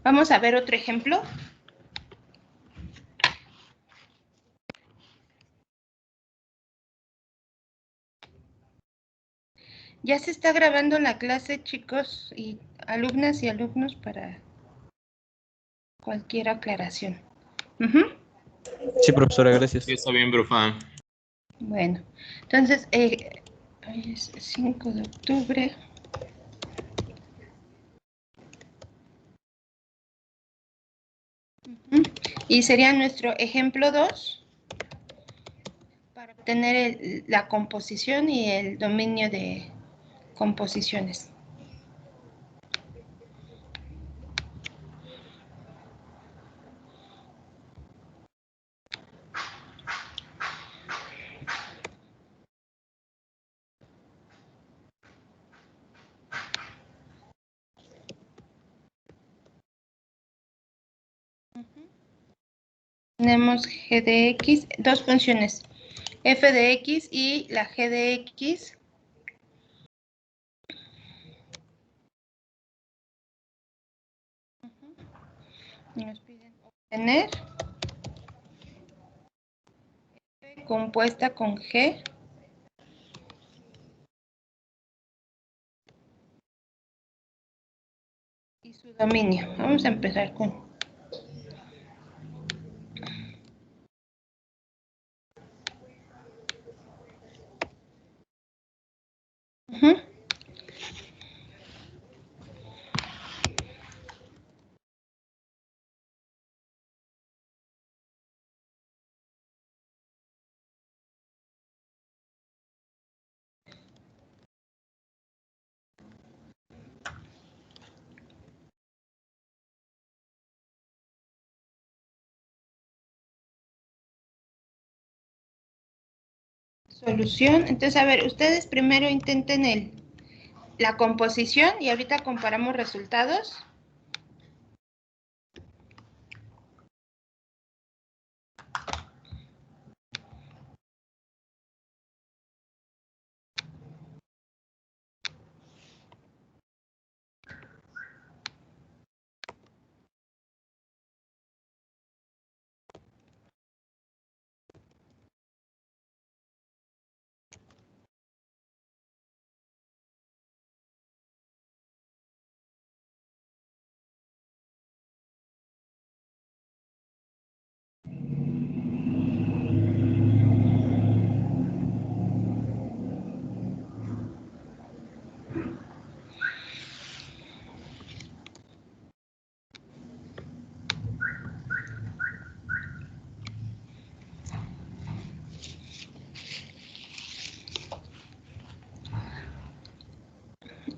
Vamos a ver otro ejemplo. Ya se está grabando la clase, chicos, y alumnas y alumnos para cualquier aclaración. Sí, profesora, gracias. Sí, está bien, profa. Bueno, entonces, hoy es 5 de octubre. Y sería nuestro ejemplo 2 para obtener la composición y el dominio de composiciones. Tenemos g de x, dos funciones, f de x y la g de x. Nos piden obtener f compuesta con g y su dominio. Vamos a empezar con solución. Entonces, a ver, ustedes primero intenten la composición y ahorita comparamos resultados.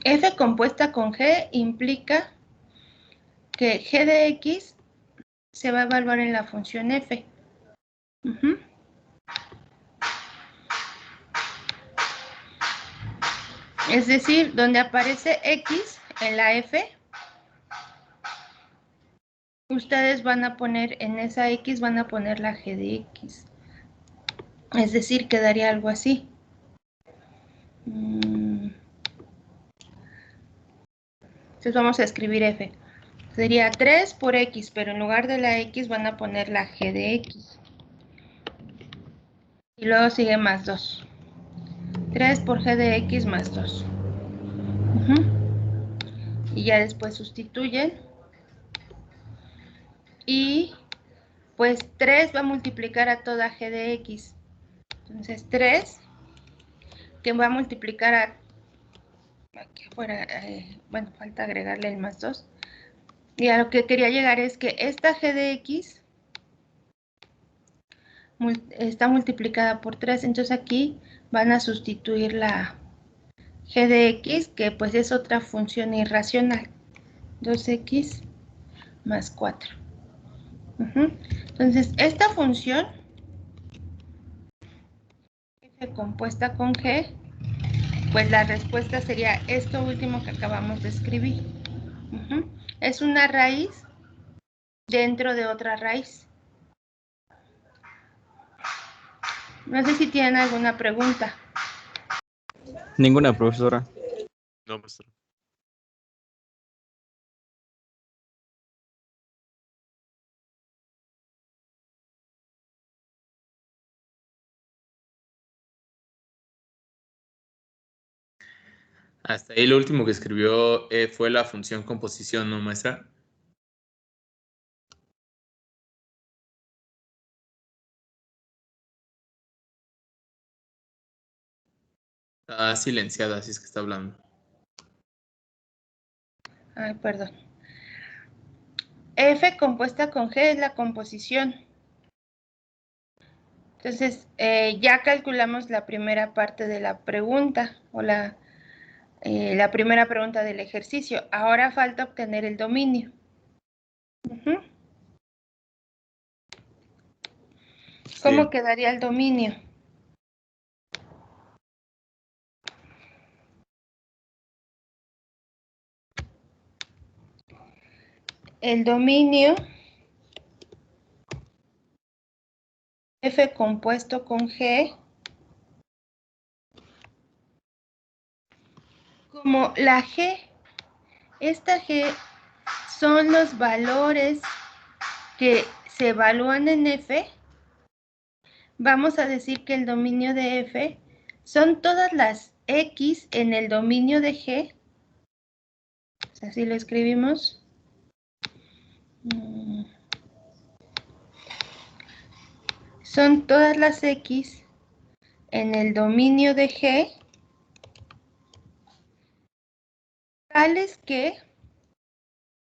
F compuesta con G implica que G de X se va a evaluar en la función F. Es decir, donde aparece X en la F, ustedes van a poner en esa X, van a poner la G de X. Es decir, quedaría algo así. Entonces vamos a escribir F. Sería 3 por X, pero en lugar de la X van a poner la G de X. Y luego sigue más 2. 3 por G de X más 2. Y ya después sustituyen. Y pues 3 va a multiplicar a toda G de X. Entonces 3, que va a multiplicar a... Aquí afuera, bueno, falta agregarle el más 2. Y a lo que quería llegar es que esta G de X está multiplicada por 3. Entonces aquí van a sustituir la G de X, que pues es otra función irracional. 2X más 4. Entonces, esta función F compuesta con G, pues la respuesta sería esto último que acabamos de escribir. Es una raíz dentro de otra raíz. No sé si tienen alguna pregunta. Ninguna, profesora. No, maestra. Hasta ahí lo último que escribió fue la función composición, ¿no, maestra? Está silenciada, así es que está hablando. Ay, perdón. F compuesta con G es la composición. Entonces, ya calculamos la primera parte de la pregunta o la primera pregunta del ejercicio. Ahora falta obtener el dominio. ¿Cómo Sí. quedaría el dominio? El dominio F compuesto con G, como la G, esta G son los valores que se evalúan en F, vamos a decir que el dominio de F son todas las X en el dominio de G, así lo escribimos. Son todas las X en el dominio de G, tales que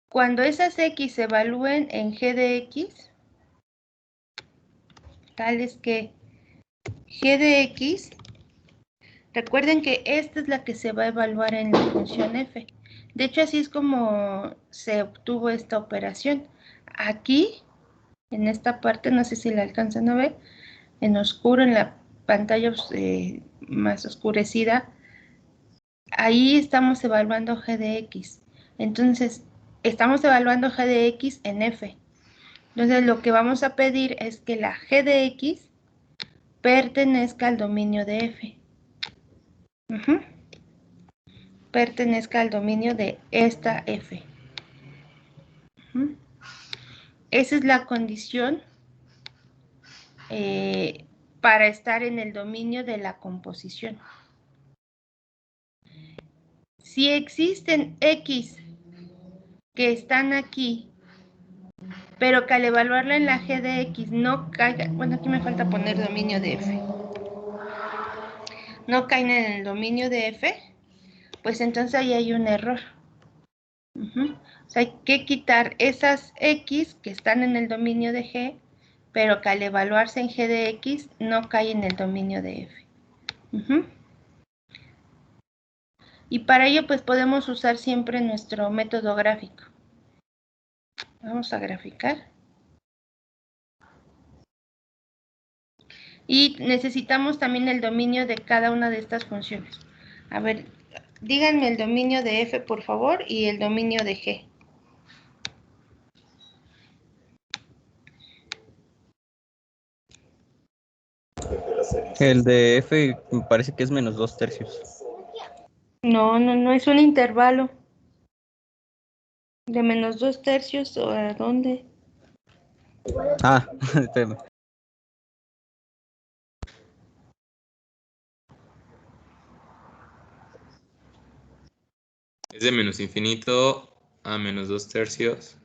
cuando esas X se evalúen en G de X, tales que G de X, recuerden que esta es la que se va a evaluar en la función F. De hecho, así es como se obtuvo esta operación. Aquí, en esta parte, no sé si la alcanzan a ver, en oscuro, en la pantalla más oscurecida, ahí estamos evaluando G de X. Entonces, estamos evaluando G de X en F. Entonces, lo que vamos a pedir es que la G de X pertenezca al dominio de F. Pertenezca al dominio de esta F. Esa es la condición para estar en el dominio de la composición. Si existen X que están aquí, pero que al evaluarla en la G de X no caiga, bueno, aquí me falta poner dominio de F, no caen en el dominio de F, pues entonces ahí hay un error. O sea, hay que quitar esas X que están en el dominio de G, pero que al evaluarse en G de X no cae en el dominio de F. Y para ello pues podemos usar siempre nuestro método gráfico. Vamos a graficar. Y necesitamos también el dominio de cada una de estas funciones. A ver, díganme el dominio de F, por favor, y el dominio de G. El de F me parece que es menos 2/3. No es un intervalo. ¿De menos 2/3 o a dónde? Ah, espérame. Es de menos infinito a menos 2/3.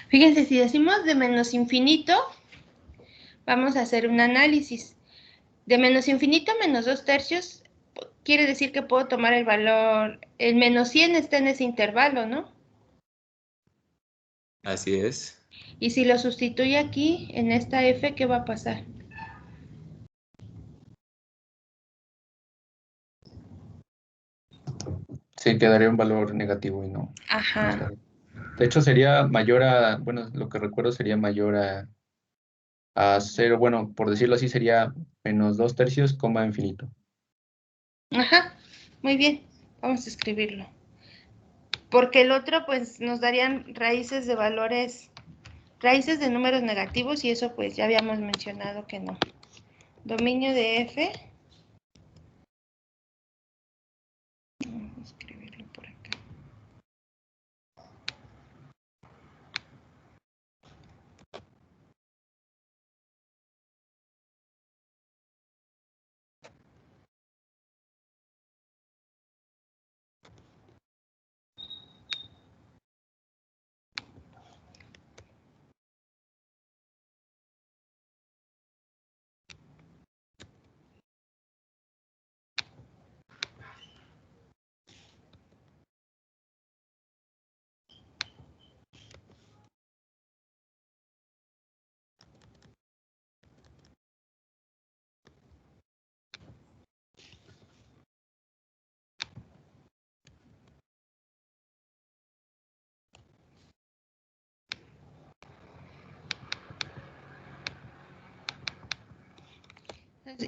Fíjense, si decimos de menos infinito, vamos a hacer un análisis. De menos infinito a menos 2/3 quiere decir que puedo tomar el valor, el menos 100 está en ese intervalo, ¿no? Así es. Y si lo sustituyo aquí, en esta F, ¿qué va a pasar? Sí, quedaría un valor negativo y no. Ajá. De hecho, sería mayor a, bueno, lo que recuerdo sería mayor a 0, bueno, por decirlo así, sería menos 2/3, coma infinito. Ajá, muy bien, vamos a escribirlo. Porque el otro, pues, nos darían raíces de valores, raíces de números negativos, y eso, pues, ya habíamos mencionado que no. Dominio de F. Vamos a escribirlo por acá.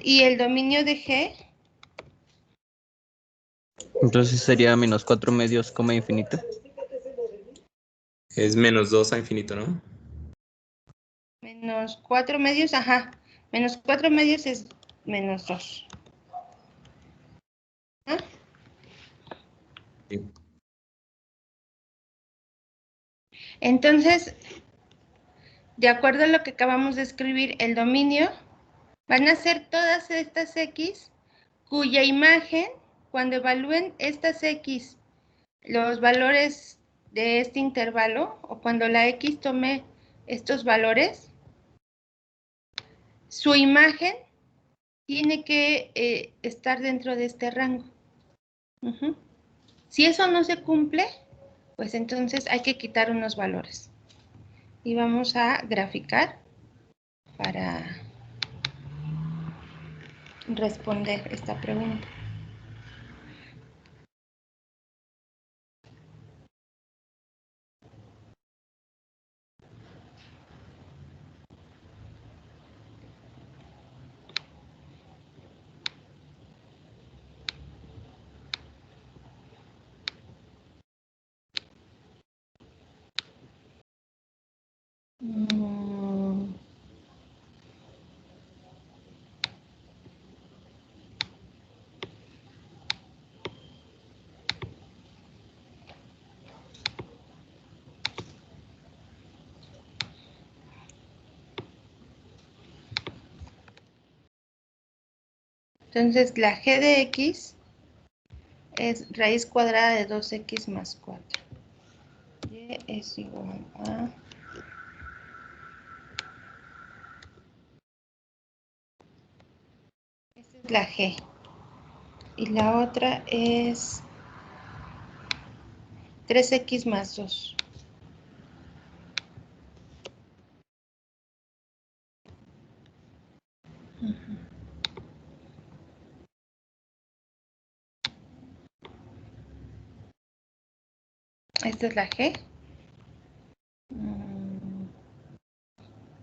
¿Y el dominio de G? Entonces sería menos 4 medios, coma infinito. Es menos 2 a infinito, ¿no? Menos 4 medios, ajá. Menos 4 medios es menos 2. ¿Ah? Sí. Entonces, de acuerdo a lo que acabamos de escribir, el dominio van a ser todas estas X cuya imagen, cuando evalúen estas X, los valores de este intervalo, o cuando la X tome estos valores, su imagen tiene que estar dentro de este rango. Si eso no se cumple, pues entonces hay que quitar unos valores. Y vamos a graficar para responder esta pregunta. Entonces, la g de x es raíz cuadrada de 2x más 4. Y es igual a... Esta es la g. Y la otra es 3x más 2. Esta es la g.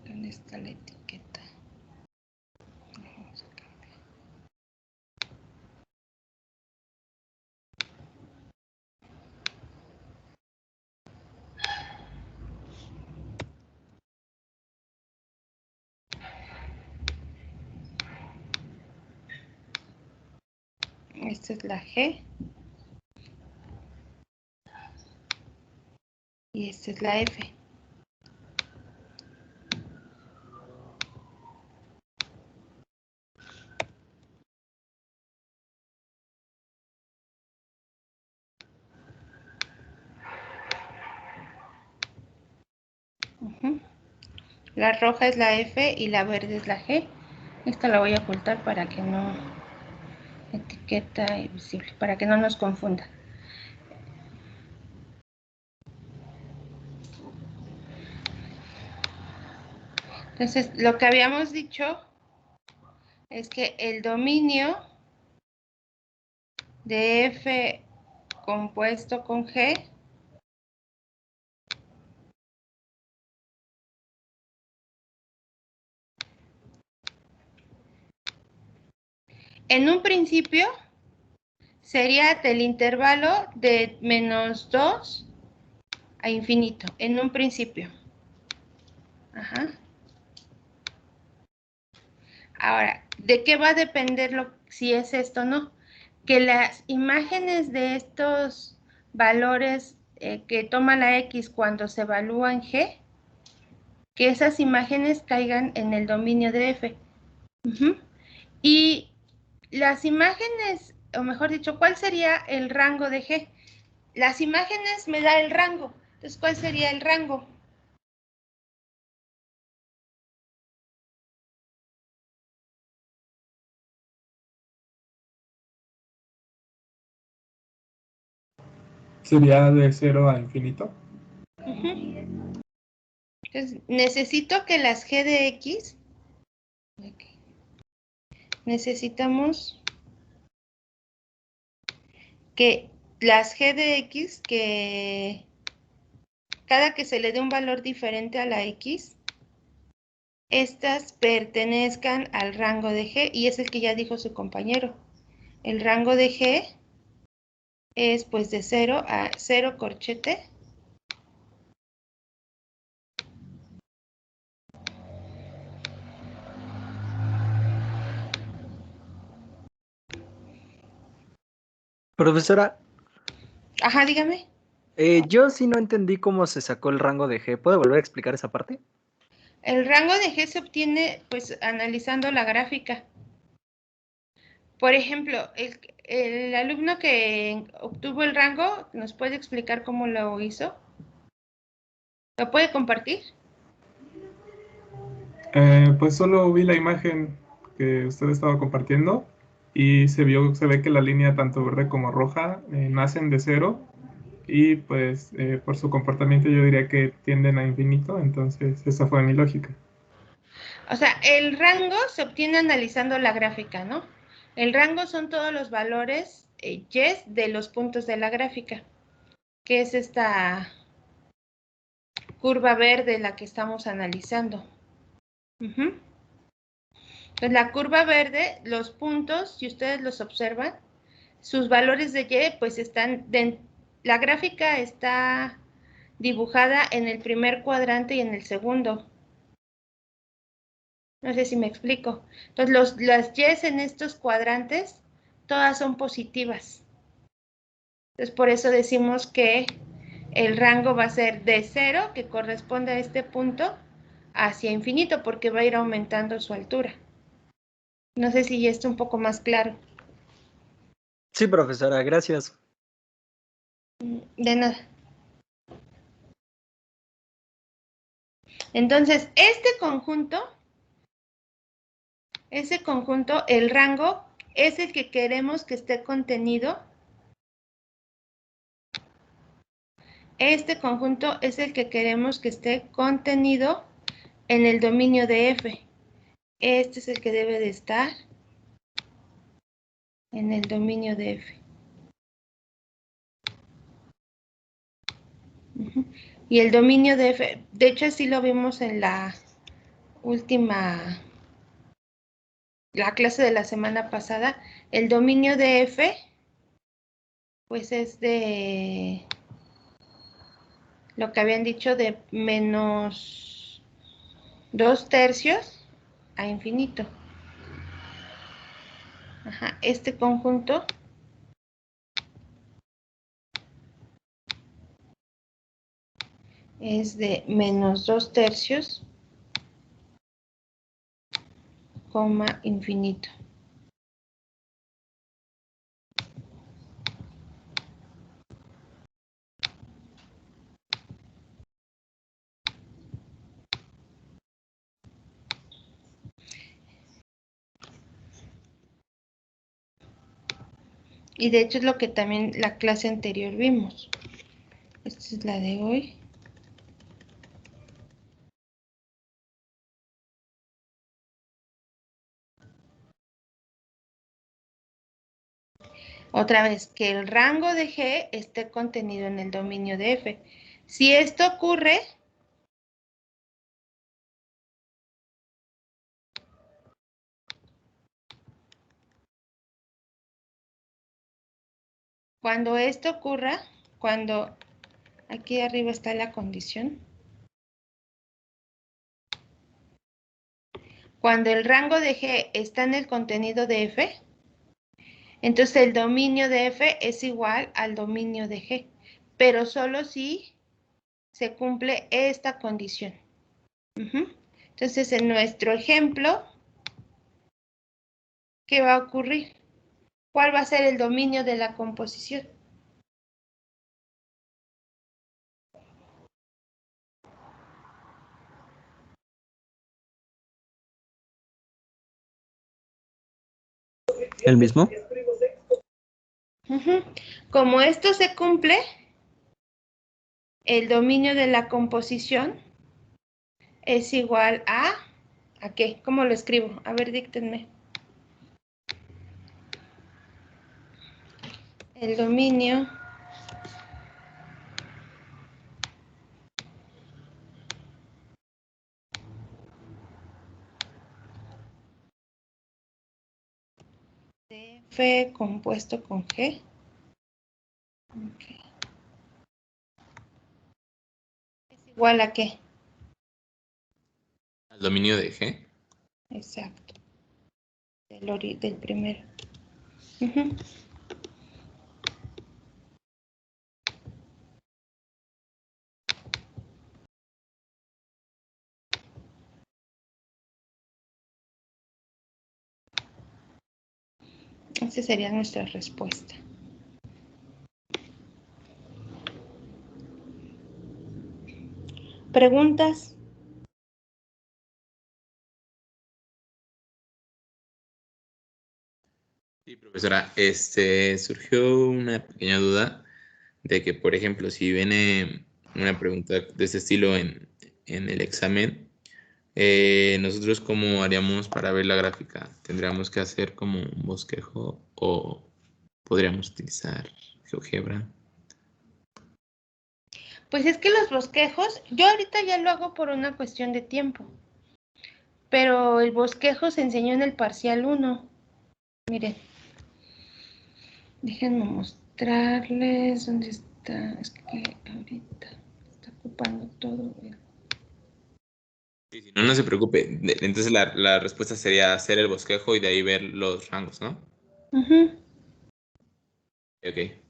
¿Dónde está la etiqueta? Vamos a cambiar. Esta es la g. Y esta es la f. La roja es la F y la verde es la G. Esta la voy a ocultar para que no... Etiqueta invisible, para que no nos confunda. Entonces, lo que habíamos dicho es que el dominio de F compuesto con G en un principio sería del intervalo de menos 2 a infinito, en un principio. Ajá. Ahora, ¿de qué va a depender si es esto o no? Que las imágenes de estos valores que toma la X cuando se evalúan G, que esas imágenes caigan en el dominio de F. Y las imágenes, o mejor dicho, ¿cuál sería el rango de G? Las imágenes me da el rango. Entonces, ¿cuál sería el rango? Sería de 0 a infinito. Entonces, necesito que las G de X, necesitamos que las G de X, que cada que se le dé un valor diferente a la X, estas pertenezcan al rango de G, y es el que ya dijo su compañero. El rango de G es pues de 0 a 0 corchete. Profesora, Ajá, dígame. yo sí no entendí cómo se sacó el rango de G. ¿Puede volver a explicar esa parte? El rango de G se obtiene pues analizando la gráfica. Por ejemplo, el alumno que obtuvo el rango, ¿nos puede explicar cómo lo hizo? ¿Lo puede compartir? Pues solo vi la imagen que usted estaba compartiendo y se ve que la línea tanto verde como roja nacen de cero y pues por su comportamiento yo diría que tienden a infinito, entonces esa fue mi lógica. O sea, el rango se obtiene analizando la gráfica, ¿no? El rango son todos los valores y de los puntos de la gráfica, que es esta curva verde la que estamos analizando. Entonces, la curva verde, los puntos, si ustedes los observan, sus valores de Y, pues están, la gráfica está dibujada en el primer cuadrante y en el segundo. No sé si me explico. Entonces, las Y en estos cuadrantes, todas son positivas. Entonces, por eso decimos que el rango va a ser de 0, que corresponde a este punto, hacia infinito, porque va a ir aumentando su altura. No sé si ya está un poco más claro. Sí, profesora, gracias. De nada. Entonces, ese conjunto, el rango, es el que queremos que esté contenido. Este conjunto es el que queremos que esté contenido en el dominio de F. Este es el que debe de estar en el dominio de F. Y el dominio de F, de hecho así lo vimos en la clase de la semana pasada. El dominio de F, pues es de lo que habían dicho de menos 2/3 a infinito. Ajá, este conjunto es de menos 2/3, infinito. Y de hecho es lo que también la clase anterior vimos. Esta es la de hoy. Otra vez, que el rango de G esté contenido en el dominio de F. Si esto ocurre, cuando esto ocurra, cuando aquí arriba está la condición, cuando el rango de G está en el contenido de F, entonces el dominio de F es igual al dominio de G, pero solo si se cumple esta condición. Entonces, en nuestro ejemplo, ¿qué va a ocurrir? ¿Cuál va a ser el dominio de la composición? ¿El mismo? Como esto se cumple, el dominio de la composición es igual ¿a qué? ¿Cómo lo escribo? A ver, díctenme. El dominio F compuesto con G. Okay. ¿Es igual a qué? Al dominio de G. Exacto. Del primero. Uh-huh. Esa sería nuestra respuesta. ¿Preguntas? Sí, profesora, surgió una pequeña duda de que, por ejemplo, si viene una pregunta de este estilo en el examen, nosotros ¿cómo haríamos para ver la gráfica? ¿Tendríamos que hacer como un bosquejo o podríamos utilizar GeoGebra? Pues es que los bosquejos, yo ahorita ya lo hago por una cuestión de tiempo, pero el bosquejo se enseñó en el parcial 1. Miren, déjenme mostrarles dónde está, es que ahorita está ocupando todo. Sí, si no, no se preocupe. Entonces la respuesta sería hacer el bosquejo y de ahí ver los rangos, ¿no? Uh-huh. Ok.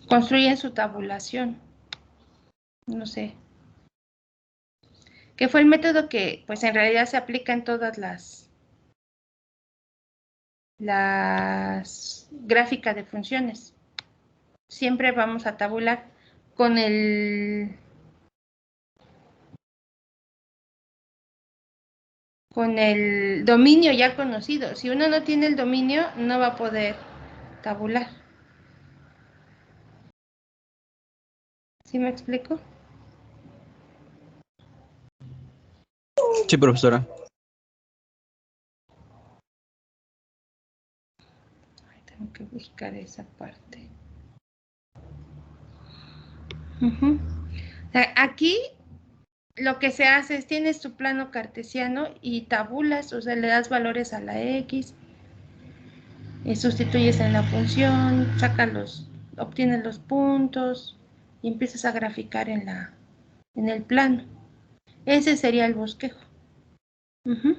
Construyen su tabulación. No sé. Que fue el método que, pues en realidad se aplica en todas las gráficas de funciones. Siempre vamos a tabular con el dominio ya conocido. Si uno no tiene el dominio, no va a poder tabular. ¿Sí me explico? Sí, profesora. Ay, tengo que buscar esa parte. Uh-huh. Aquí lo que se hace es tienes tu plano cartesiano y tabulas, o sea, le das valores a la X, y sustituyes en la función, obtienes los puntos y empiezas a graficar en el plano. Ese sería el bosquejo. Uh-huh.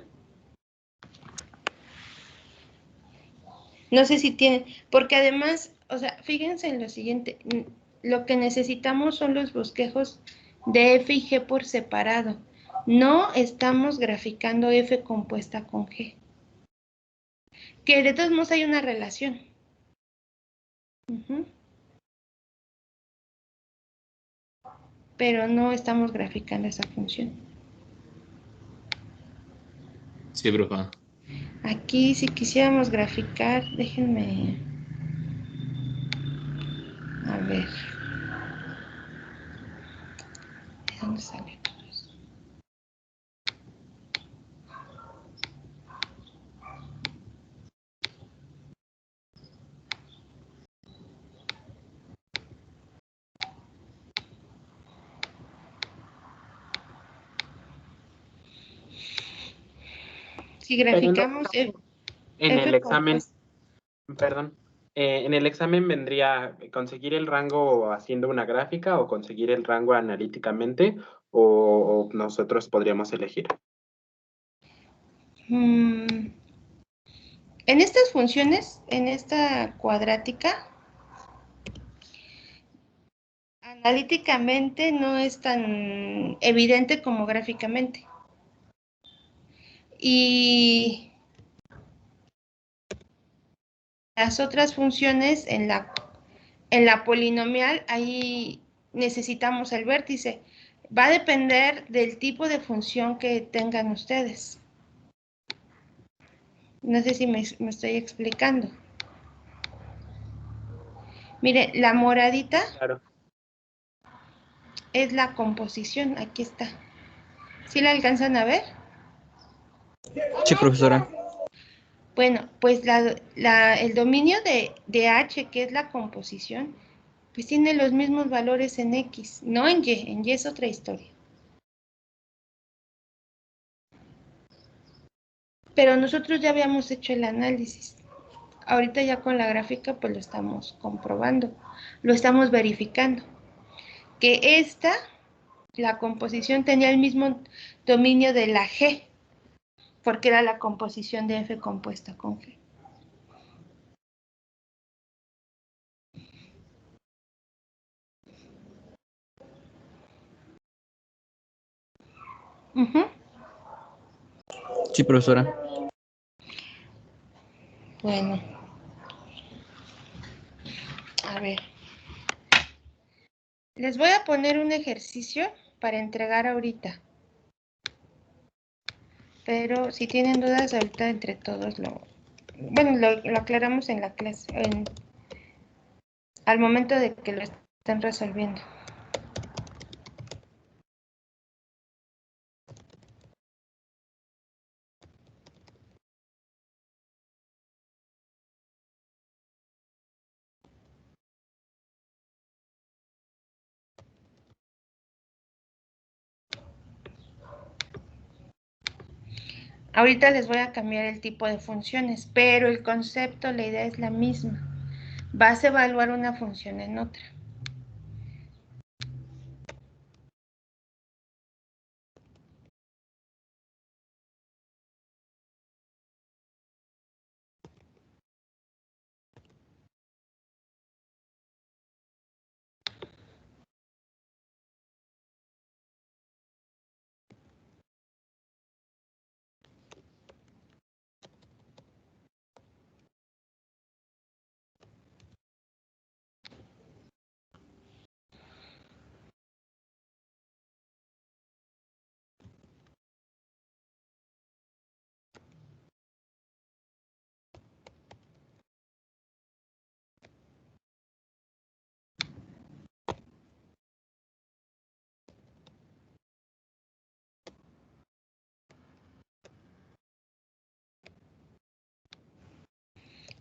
No sé si tienen, porque además, o sea, fíjense en lo siguiente, lo que necesitamos son los bosquejos de F y G por separado. No estamos graficando F compuesta con G. Que de todos modos hay una relación. Uh-huh. Pero no estamos graficando esa función. Sí, profe. Aquí, si quisiéramos graficar, déjenme... A ver. ¿De dónde sale todo eso? Si graficamos En el F examen, compuesta. perdón, en el examen vendría conseguir el rango haciendo una gráfica o conseguir el rango analíticamente o nosotros podríamos elegir. En estas funciones, en esta cuadrática, analíticamente no es tan evidente como gráficamente. Y las otras funciones en la polinomial, ahí necesitamos el vértice. Va a depender del tipo de función que tengan ustedes. No sé si me estoy explicando. Mire, la moradita Claro. es la composición. Aquí está. ¿Sí la alcanzan a ver? Sí, profesora. Bueno, pues el dominio de H, que es la composición, pues tiene los mismos valores en X, no en Y. En Y es otra historia. Pero nosotros ya habíamos hecho el análisis. Ahorita ya con la gráfica pues lo estamos comprobando, lo estamos verificando. Que la composición tenía el mismo dominio de la G, porque era la composición de F compuesta con G. Uh-huh. Sí, profesora. Bueno, a ver. Les voy a poner un ejercicio para entregar ahorita. Pero si tienen dudas, ahorita entre todos lo aclaramos en la clase, al momento de que lo estén resolviendo. Ahorita les voy a cambiar el tipo de funciones, pero el concepto, la idea es la misma. Vas a evaluar una función en otra.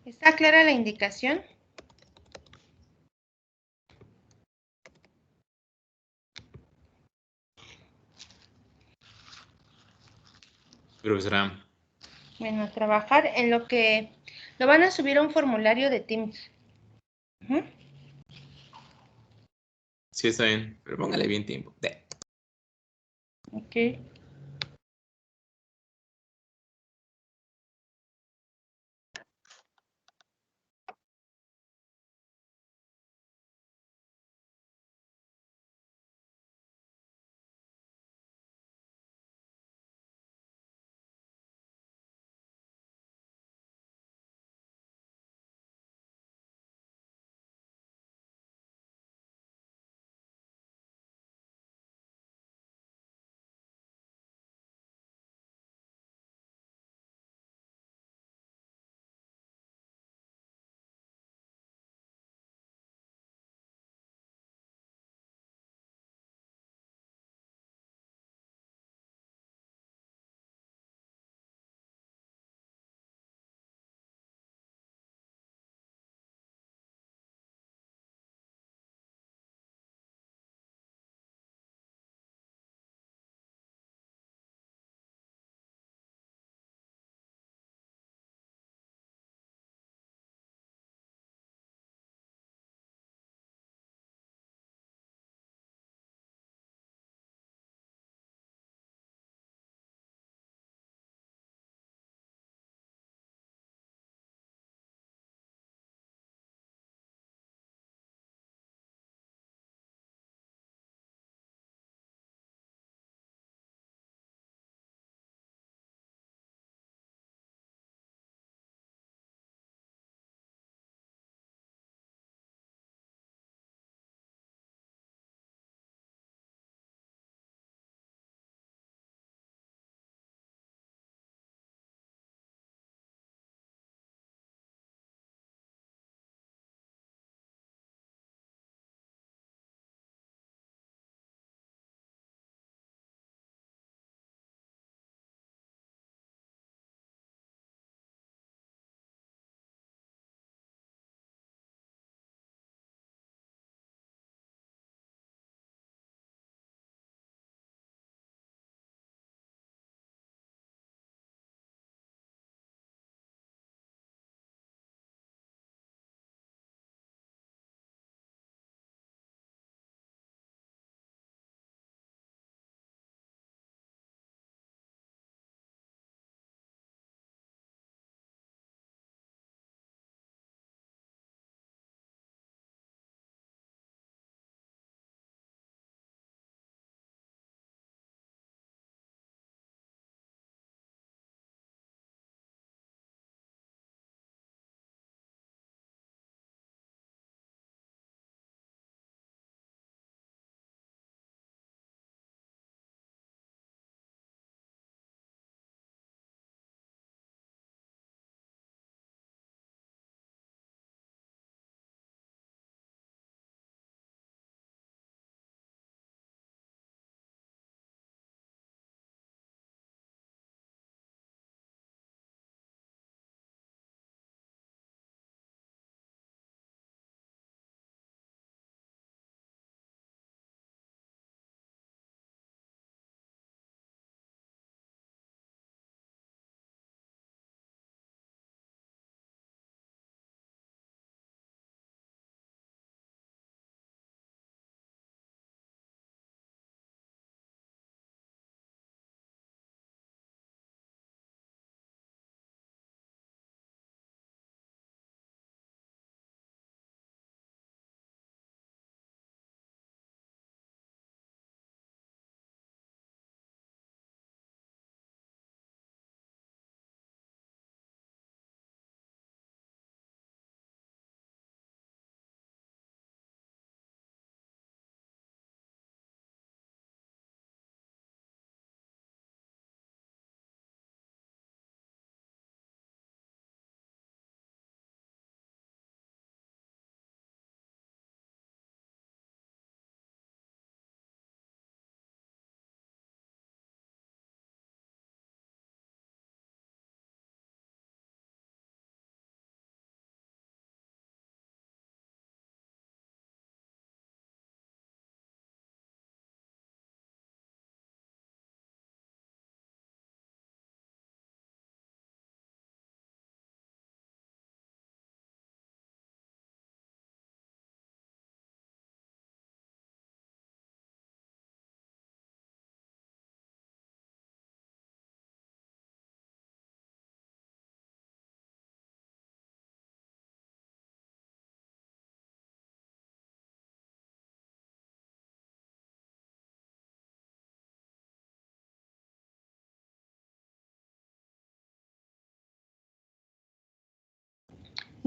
¿Está clara la indicación? Profesora. Bueno, trabajar en lo que lo van a subir a un formulario de Teams. Uh-huh. Sí, está bien, pero póngale bien tiempo. Ok.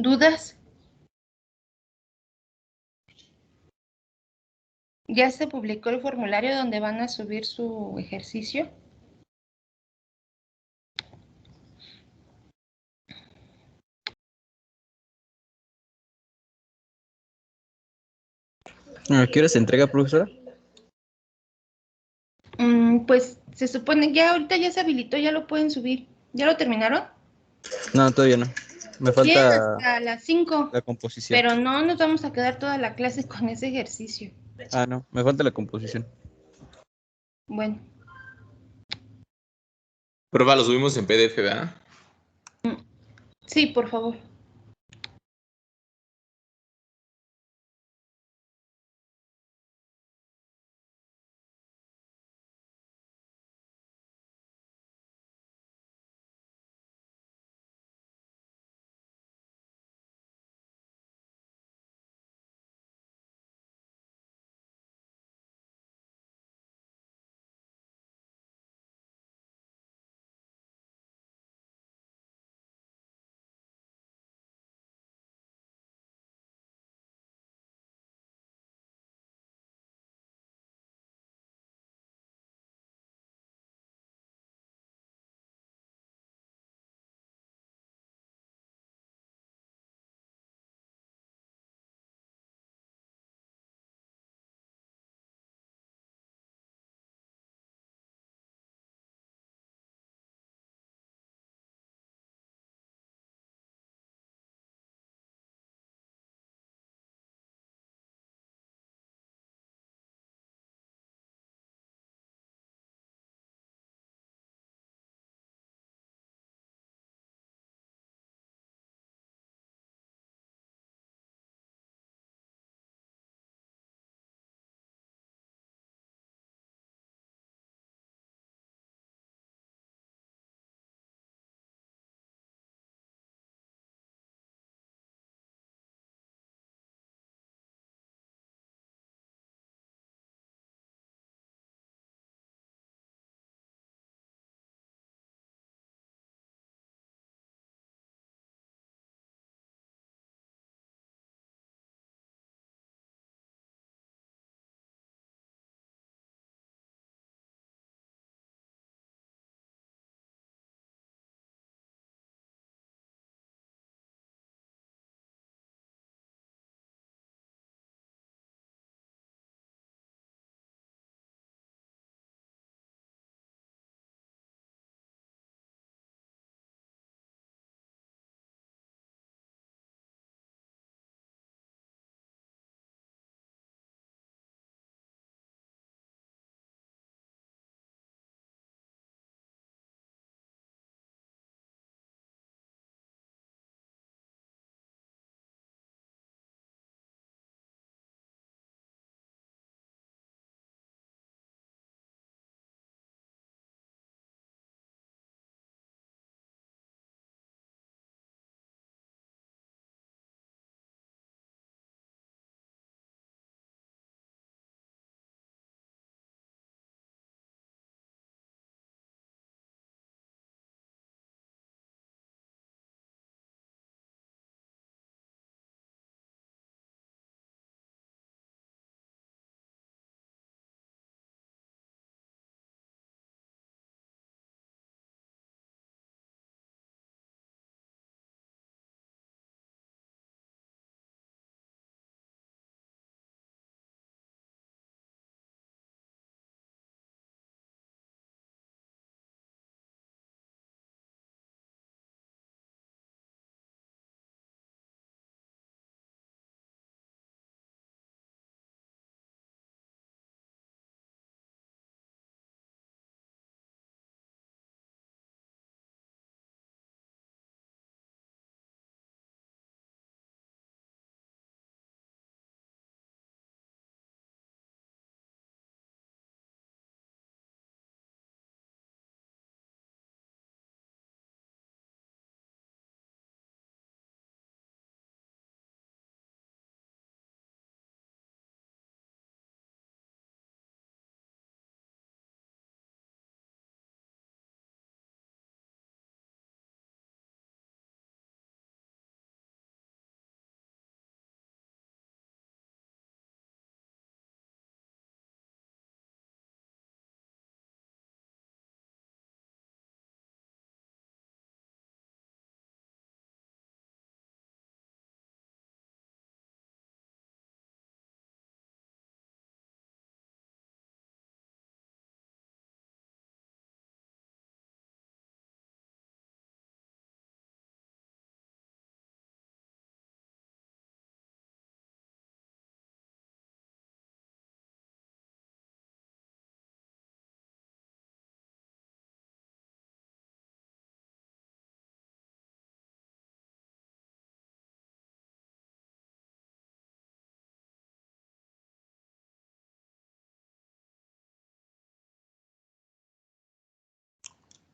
¿Dudas? ¿Ya se publicó el formulario donde van a subir su ejercicio? ¿A qué hora se entrega, profesora? Pues se supone, ya ahorita ya se habilitó, ya lo pueden subir. ¿Ya lo terminaron? No, todavía no. Me Bien, falta hasta las 5, la composición. pero no nos vamos a quedar toda la clase con ese ejercicio. Ah, no, me falta la composición. Bueno, Prueba, lo subimos en PDF, ¿verdad? sí, por favor.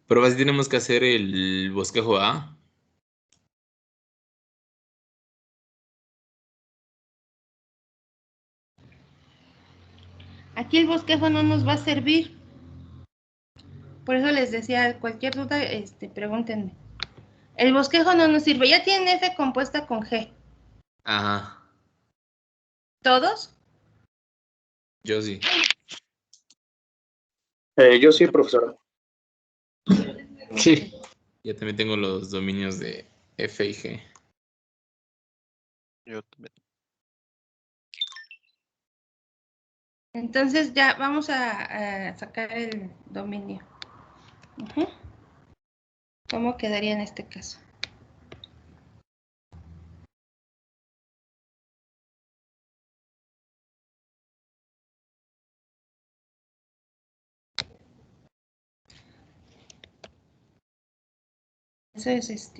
Pero así tenemos que hacer el bosquejo A. Aquí el bosquejo no nos va a servir. Por eso les decía, cualquier duda, pregúntenme. El bosquejo no nos sirve. Ya tienen F compuesta con G. Ajá. ¿Todos? Yo sí. Yo sí, profesora. Sí. Yo también tengo los dominios de F y G. Yo también. Entonces ya vamos a sacar el dominio. ¿Cómo quedaría en este caso? Eso es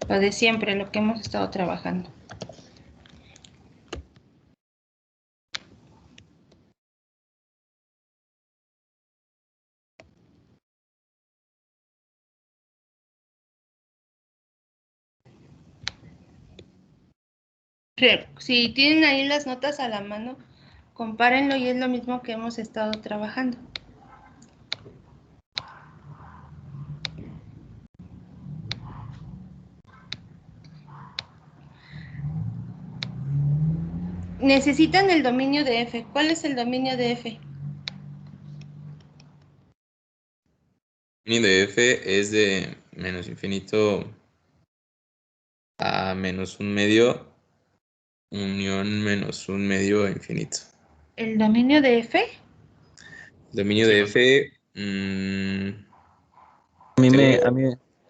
lo de siempre, lo que hemos estado trabajando. Pero si tienen ahí las notas a la mano, compárenlo y es lo mismo que hemos estado trabajando. Necesitan el dominio de F. ¿Cuál es el dominio de F? El dominio de F es de menos infinito a menos un medio, unión menos un medio a infinito. ¿El dominio de F? El dominio de F...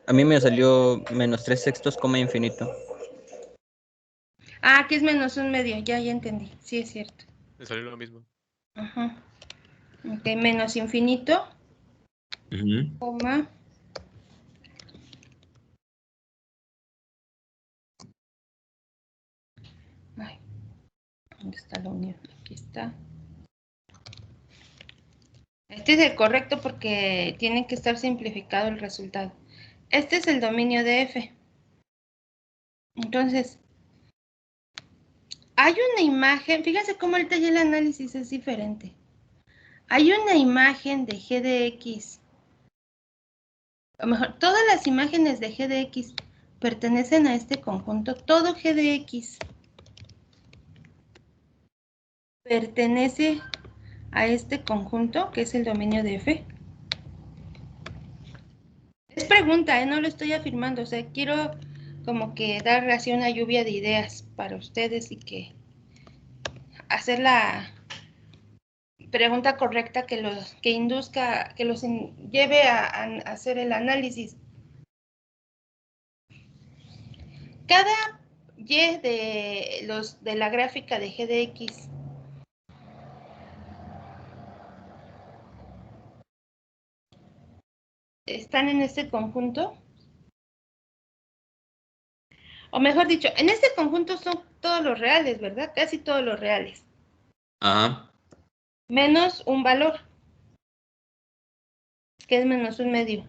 A mí me salió menos 3/6, infinito. Ah, que es menos un medio. Ya entendí. Sí, es cierto. Me salió lo mismo. Ajá. Ok, menos infinito, coma. Ay, ¿dónde está la unión? Aquí está. Este es el correcto porque tiene que estar simplificado el resultado. Este es el dominio de F. Entonces, hay una imagen, fíjense cómo ahorita ya el análisis es diferente. Hay una imagen de G de X. O mejor, todas las imágenes de G de X pertenecen a este conjunto. Todo G de X pertenece a este conjunto, que es el dominio de F. Es pregunta, no lo estoy afirmando, o sea, quiero como que dar así una lluvia de ideas para ustedes y que hacer la pregunta correcta que los induzca, que los lleve a hacer el análisis. Cada Y de la gráfica de G de X están en este conjunto. O mejor dicho, en este conjunto son todos los reales, ¿verdad? Casi todos los reales. Ajá. Menos un valor, que es menos un medio.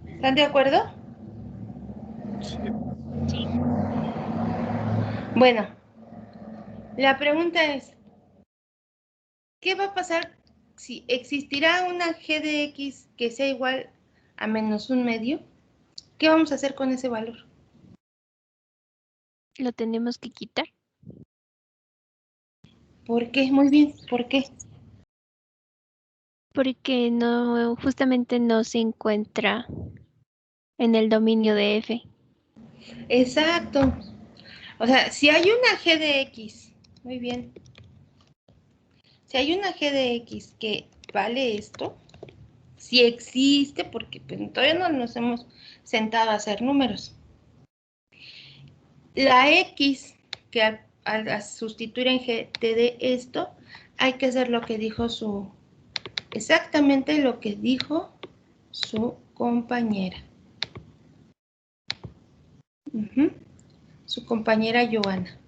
¿Están de acuerdo? Sí. Bueno, la pregunta es, ¿qué va a pasar si existirá una G de X que sea igual a menos un medio? ¿Qué vamos a hacer con ese valor? Lo tenemos que quitar. ¿Por qué? Muy bien, ¿por qué? Porque no, justamente no se encuentra en el dominio de F. Exacto. O sea, si hay una G de X, muy bien. Si hay una G de X que vale esto, si existe, porque pues, todavía no nos hemos sentado a hacer números. La X que al sustituir en G te dé esto, hay que hacer lo que dijo exactamente lo que dijo su compañera. Su compañera Joana.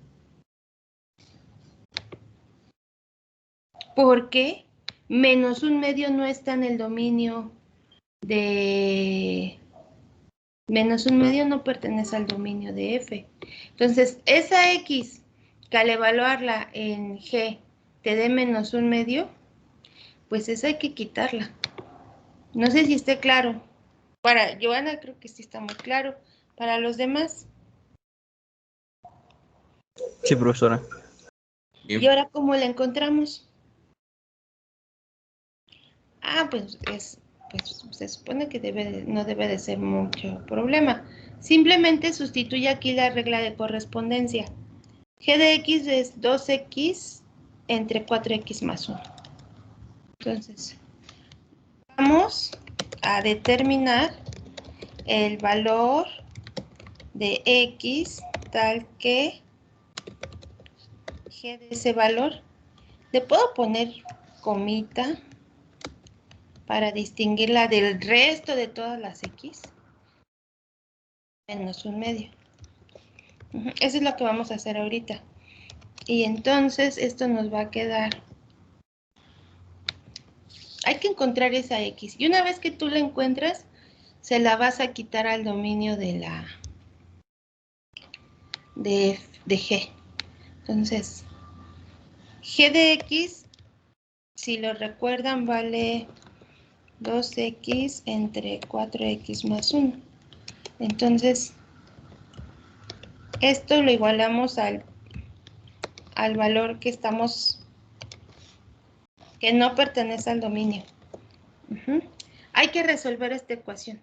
¿Por qué? menos un medio no está en el dominio de... Menos un medio no pertenece al dominio de F. Entonces, esa X que al evaluarla en G te dé menos un medio, pues esa hay que quitarla. No sé si esté claro. Para Joana creo que sí está muy claro. Para los demás. Sí, profesora. Bien. ¿Y ahora cómo la encontramos? Ah, pues se supone que no debe de ser mucho problema. Simplemente sustituye aquí la regla de correspondencia. G de X es 2X entre 4X más 1. Entonces, vamos a determinar el valor de X tal que G de ese valor. Le puedo poner comita para distinguirla del resto de todas las X. Menos un medio. Eso es lo que vamos a hacer ahorita. Y entonces esto nos va a quedar. Hay que encontrar esa X. Y una vez que tú la encuentras, se la vas a quitar al dominio de la de G. Entonces, G de X, si lo recuerdan, vale 2X entre 4X más 1. Entonces, esto lo igualamos al valor que no pertenece al dominio. Hay que resolver esta ecuación.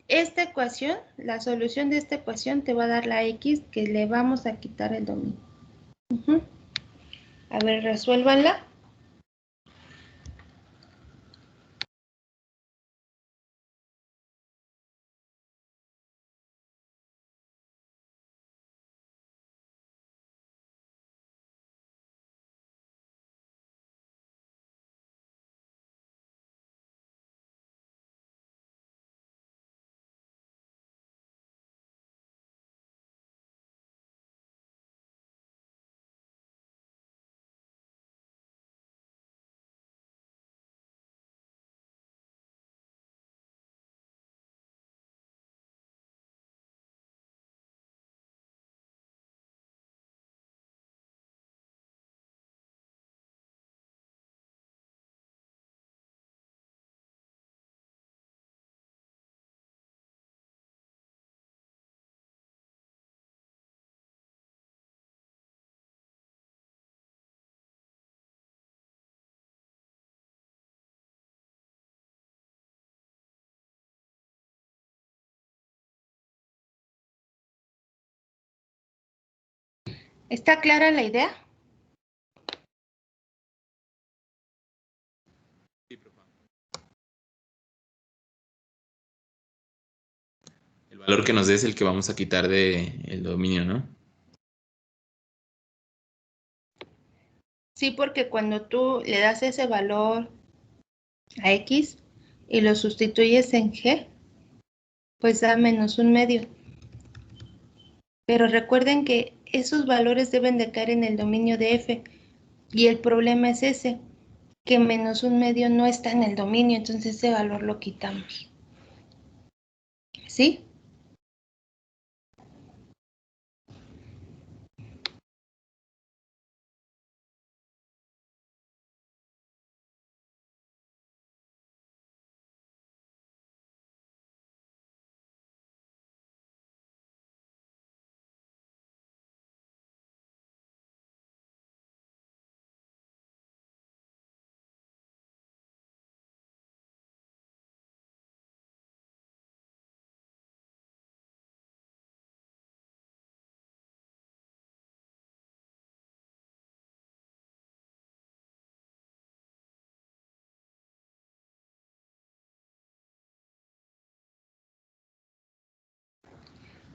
Esta ecuación, la solución de esta ecuación te va a dar la X que le vamos a quitar el dominio. A ver, resuélvanla. ¿Está clara la idea? Sí, profe. El valor que nos dé es el que vamos a quitar del dominio, ¿no? Sí, porque cuando tú le das ese valor a X y lo sustituyes en G, pues da menos un medio. Pero recuerden que esos valores deben de caer en el dominio de F. Y el problema es ese, que menos un medio no está en el dominio, entonces ese valor lo quitamos. ¿Sí?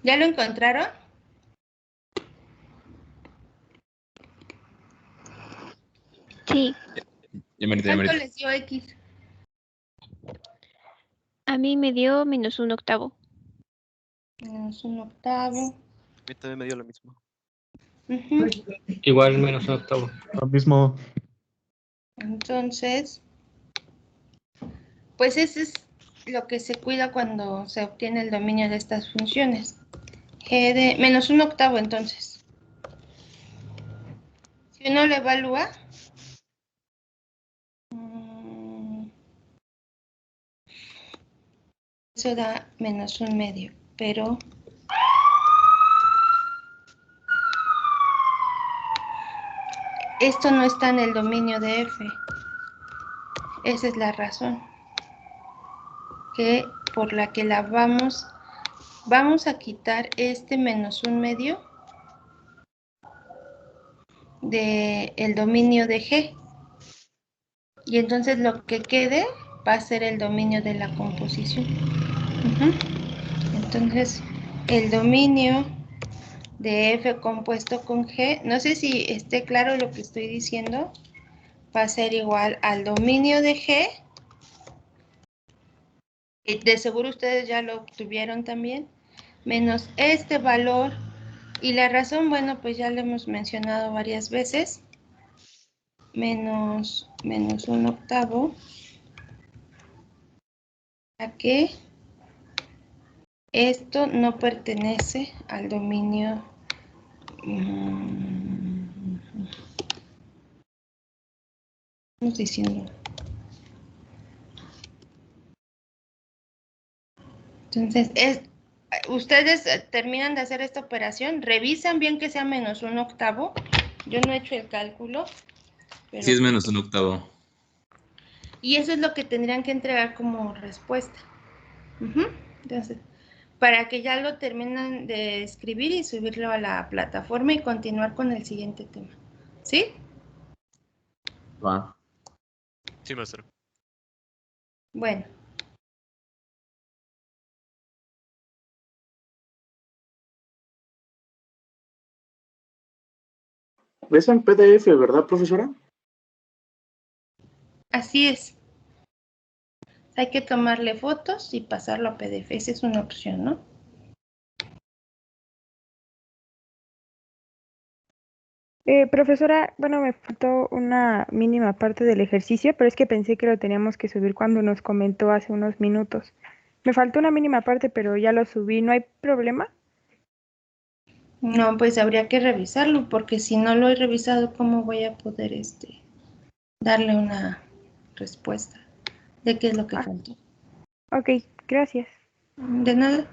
¿Ya lo encontraron? Sí, ¿Cuánto les dio X? a mí me dio menos un octavo. Menos un octavo. A mí también me dio lo mismo. Ujú. Igual menos un octavo. Lo mismo. Entonces, pues ese es lo que se cuida cuando se obtiene el dominio de estas funciones. G de menos 1/8, entonces. Si uno lo evalúa, eso da menos 1/2, pero esto no está en el dominio de F. Esa es la razón por la que la vamos a quitar este menos 1/2 del dominio de G. Y entonces lo que quede va a ser el dominio de la composición. Entonces, el dominio de F compuesto con G, no sé si esté claro lo que estoy diciendo, va a ser igual al dominio de G. De seguro ustedes ya lo obtuvieron también, menos este valor. Y la razón, bueno, pues ya lo hemos mencionado varias veces. Menos 1/8. A que esto no pertenece al dominio. Estamos diciendo. Entonces, ustedes terminan de hacer esta operación, revisan bien que sea menos 1/8. Yo no he hecho el cálculo. Pero Sí, es menos 1/8. Y eso es lo que tendrían que entregar como respuesta. Entonces, para que ya lo terminen de escribir y subirlo a la plataforma y continuar con el siguiente tema. ¿Sí? Va. Sí, maestro. Bueno. Es en PDF, ¿verdad, profesora? Así es. Hay que tomarle fotos y pasarlo a PDF. Esa es una opción, ¿no? Profesora, bueno, me faltó una mínima parte del ejercicio, pero es que pensé que lo teníamos que subir cuando nos comentó hace unos minutos. Me faltó una mínima parte, pero ya lo subí, ¿no hay problema? No, pues habría que revisarlo, porque si no lo he revisado, ¿cómo voy a poder darle una respuesta de qué es lo que faltó? Ok, gracias. De nada.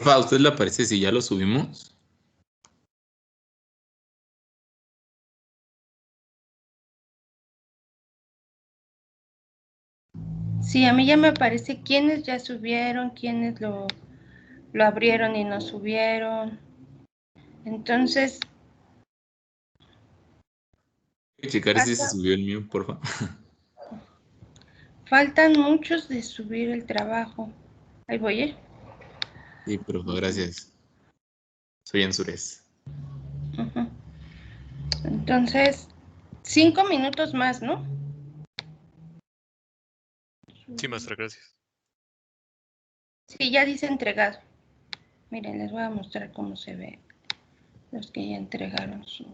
¿A usted le aparece si ya lo subimos? Sí, a mí ya me aparece quiénes ya subieron, quiénes lo abrieron y no subieron. Entonces, Voy a checar si se subió el mío, por favor. faltan muchos de subir el trabajo. Ahí voy, ¿eh? Sí, por favor, gracias. Soy Ansures. Ujú. Entonces, 5 minutos más, ¿no? Sí, maestra, gracias. Sí, ya dice entregado. Miren, les voy a mostrar cómo se ve los que ya entregaron su...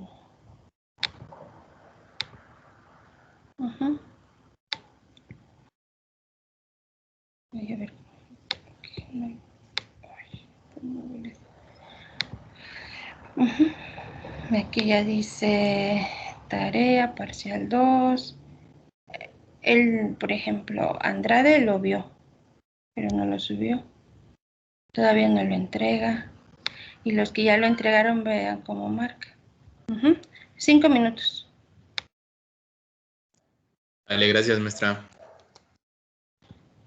Ujú. Voy a ver. Ujú. Aquí ya dice tarea, parcial 2. Él, por ejemplo, Andrade lo vio, pero no lo subió. Todavía no lo entrega. Y los que ya lo entregaron, vean cómo marca. 5 minutos. Vale, gracias, maestra.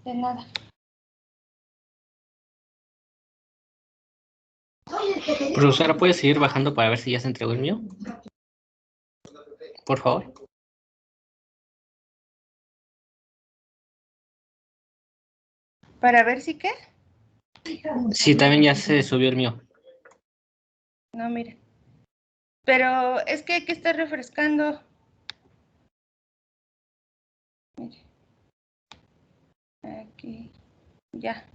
De nada. Profesora, ¿puede seguir bajando para ver si ya se entregó el mío? Por favor. ¿Para ver si qué? Sí, también ya se subió el mío. No, mire. Pero es que hay que estar refrescando. Mire. Aquí. Ya.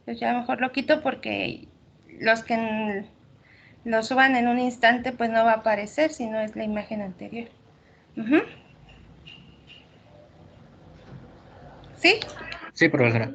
Pues ya mejor lo quito porque los que lo suban en un instante, pues no va a aparecer, si no es la imagen anterior. ¿Sí? Sí, profesora.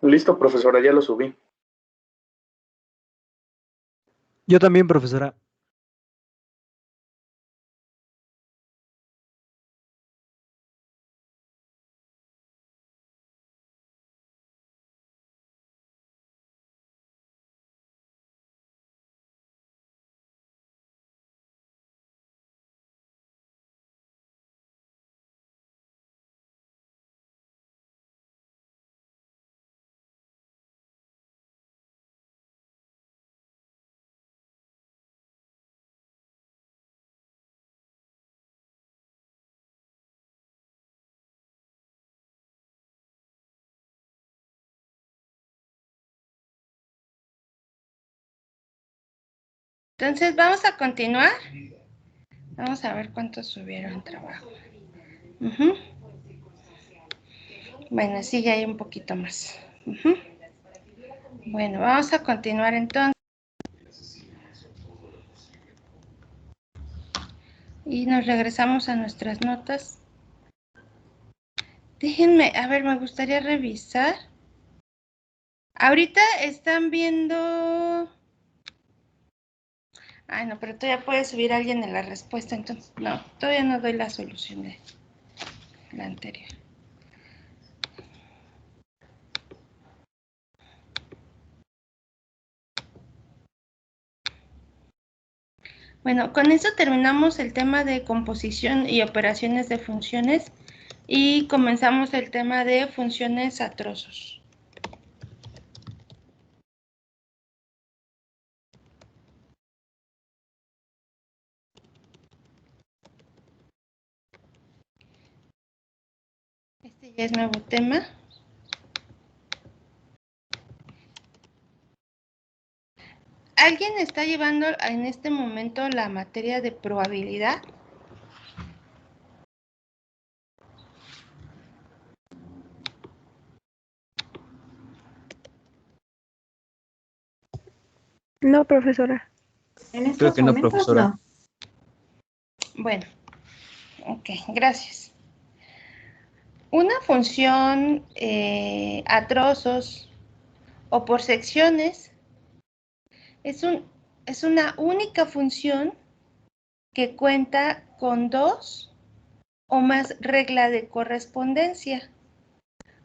Listo, profesora, ya lo subí. Yo también, profesora. Entonces, vamos a continuar. Vamos a ver cuántos subieron trabajo. Ujú. Bueno, sí, ya hay un poquito más. Ujú. Bueno, vamos a continuar entonces. Y nos regresamos a nuestras notas. Déjenme, a ver, me gustaría revisar. Ahorita están viendo... Ay, no, pero todavía puede subir alguien en la respuesta, entonces, no, todavía no doy la solución de la anterior. Bueno, con eso terminamos el tema de composición y operaciones de funciones y comenzamos el tema de funciones a trozos. Este ya es nuevo tema. ¿Alguien está llevando en este momento la materia de probabilidad? No, profesora. En Creo estos que no, momentos profesora. no. Bueno, ok, gracias. Una función a trozos o por secciones es una única función que cuenta con dos o más reglas de correspondencia,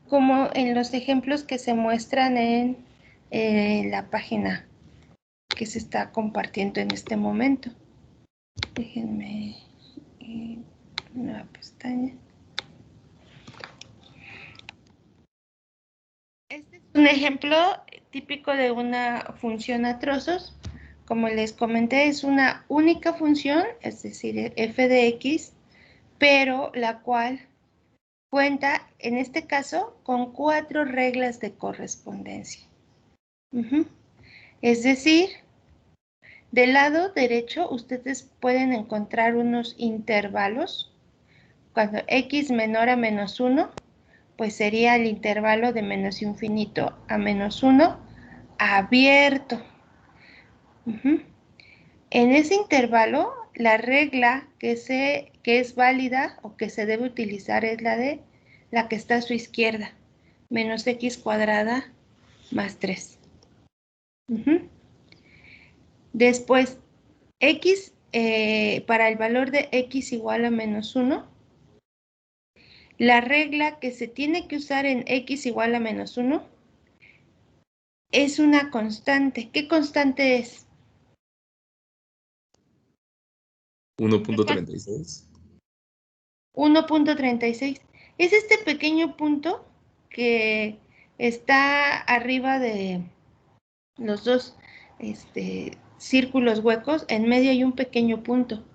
como en los ejemplos que se muestran en la página que se está compartiendo en este momento. Déjenme nueva pestaña. Este es un ejemplo típico de una función a trozos. Como les comenté, es una única función, es decir, f de x, pero la cual cuenta, en este caso, con 4 reglas de correspondencia. Es decir, del lado derecho ustedes pueden encontrar unos intervalos. Cuando x menor a menos 1, pues sería el intervalo de menos infinito a menos 1 abierto. En ese intervalo, la regla que es válida o que se debe utilizar es la que está a su izquierda, menos x cuadrada más 3. Después, x, para el valor de x igual a menos 1, la regla que se tiene que usar en x igual a menos 1 es una constante. ¿Qué constante es? 1.36. 1.36. Es este pequeño punto que está arriba de los dos círculos huecos. En medio hay un pequeño punto.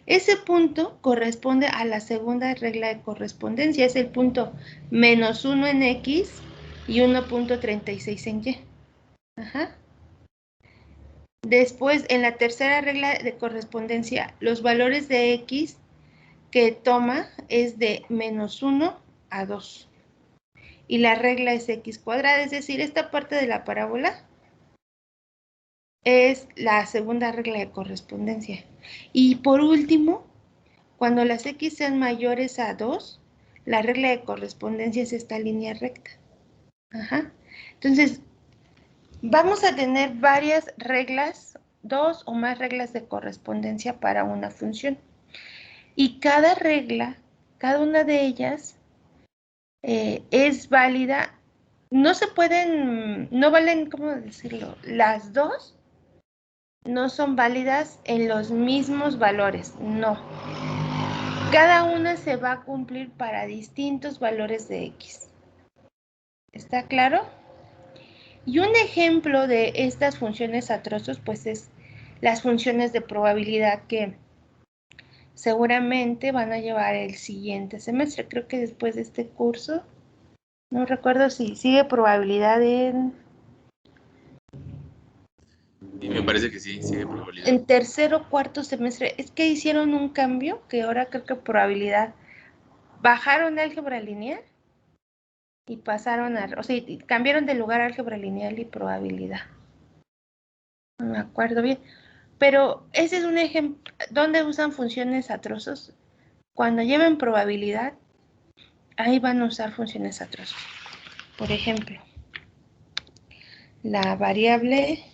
Ese punto corresponde a la segunda regla de correspondencia. Es el punto menos 1 en x y 1.36 en y. Ajá. Después, en la tercera regla de correspondencia, los valores de x que toma es de menos 1 a 2. Y la regla es x cuadrada, es decir, esta parte de la parábola es la segunda regla de correspondencia. Y por último, cuando las x sean mayores a 2, la regla de correspondencia es esta línea recta. Ajá. Entonces, vamos a tener varias reglas, 2 o más reglas de correspondencia para una función. Y cada regla, cada una de ellas, es válida. No se pueden, no valen, ¿cómo decirlo? Las dos no son válidas en los mismos valores, no. Cada una se va a cumplir para distintos valores de X. ¿Está claro? Y un ejemplo de estas funciones a trozos, pues es las funciones de probabilidad que seguramente van a llevar el siguiente semestre. Creo que después de este curso, no recuerdo si sigue probabilidad Y me parece que sí, sigue probabilidad. en tercer o cuarto semestre. Es que hicieron un cambio que ahora creo que probabilidad bajaron álgebra lineal y pasaron a, o sea, cambiaron de lugar álgebra lineal y probabilidad. No me acuerdo bien. Pero ese es un ejemplo donde usan funciones a trozos. Cuando lleven probabilidad, ahí van a usar funciones a trozos. Por ejemplo, la variable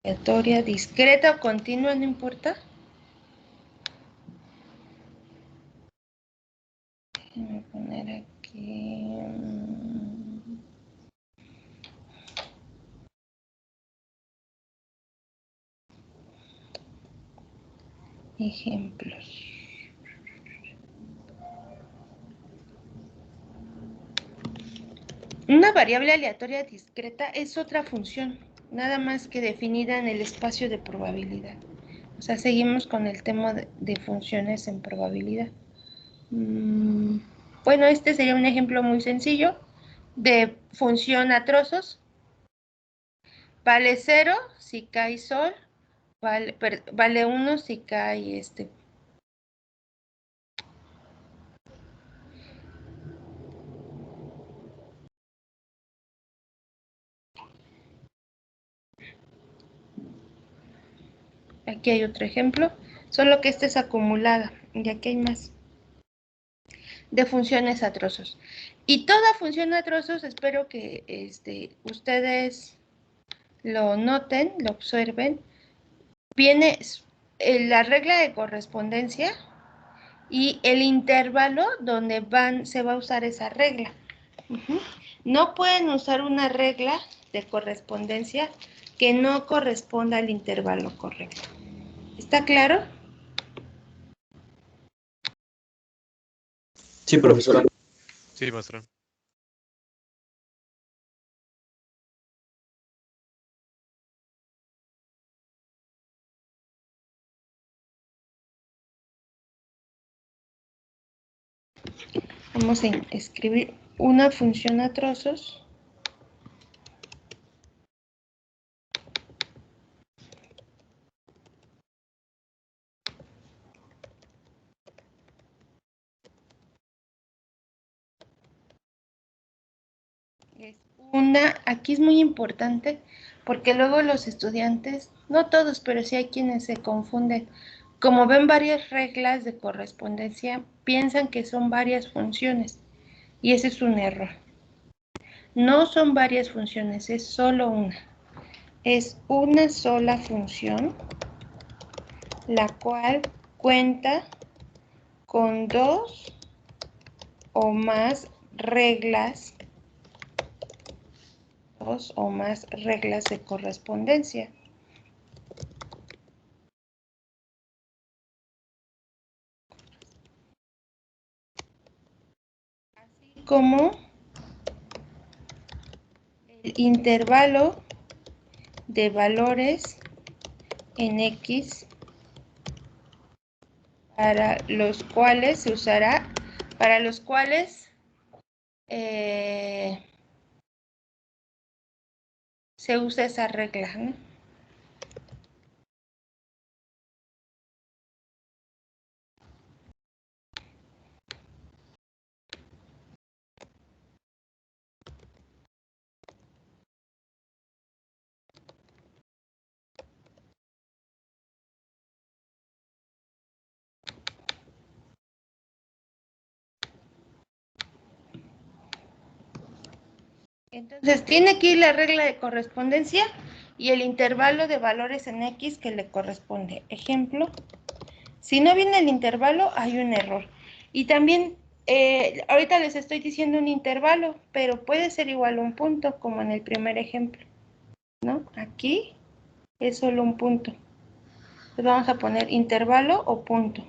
aleatoria, discreta o continua, no importa. Déjenme poner aquí. Ejemplos. Una variable aleatoria discreta es otra función, nada más que definida en el espacio de probabilidad. O sea, seguimos con el tema de funciones en probabilidad. Bueno, este sería un ejemplo muy sencillo de función a trozos. Vale 0 si cae sol, vale 1 si cae Aquí hay otro ejemplo, solo que esta es acumulada y aquí hay más de funciones a trozos. Y toda función a trozos, espero que ustedes lo noten, lo observen, viene la regla de correspondencia y el intervalo donde se va a usar esa regla. No pueden usar una regla de correspondencia que no corresponda al intervalo correcto. ¿Está claro? Sí, profesora. Sí, maestra. Vamos a escribir una función a trozos. Aquí es muy importante porque luego los estudiantes, no todos, pero sí hay quienes se confunden. Como ven varias reglas de correspondencia, piensan que son varias funciones y ese es un error. No son varias funciones, es solo una. Es una sola función, la cual cuenta con 2 o más reglas, 2 o más reglas de correspondencia. Así como el intervalo de valores en X para los cuales se usará, para los cuales se usa esa regla, ¿no? Entonces, tiene aquí la regla de correspondencia y el intervalo de valores en X que le corresponde. Ejemplo, si no viene el intervalo, hay un error. Y también, ahorita les estoy diciendo un intervalo, pero puede ser igual a un punto, como en el primer ejemplo, ¿no? Aquí es solo un punto. Entonces vamos a poner intervalo o punto.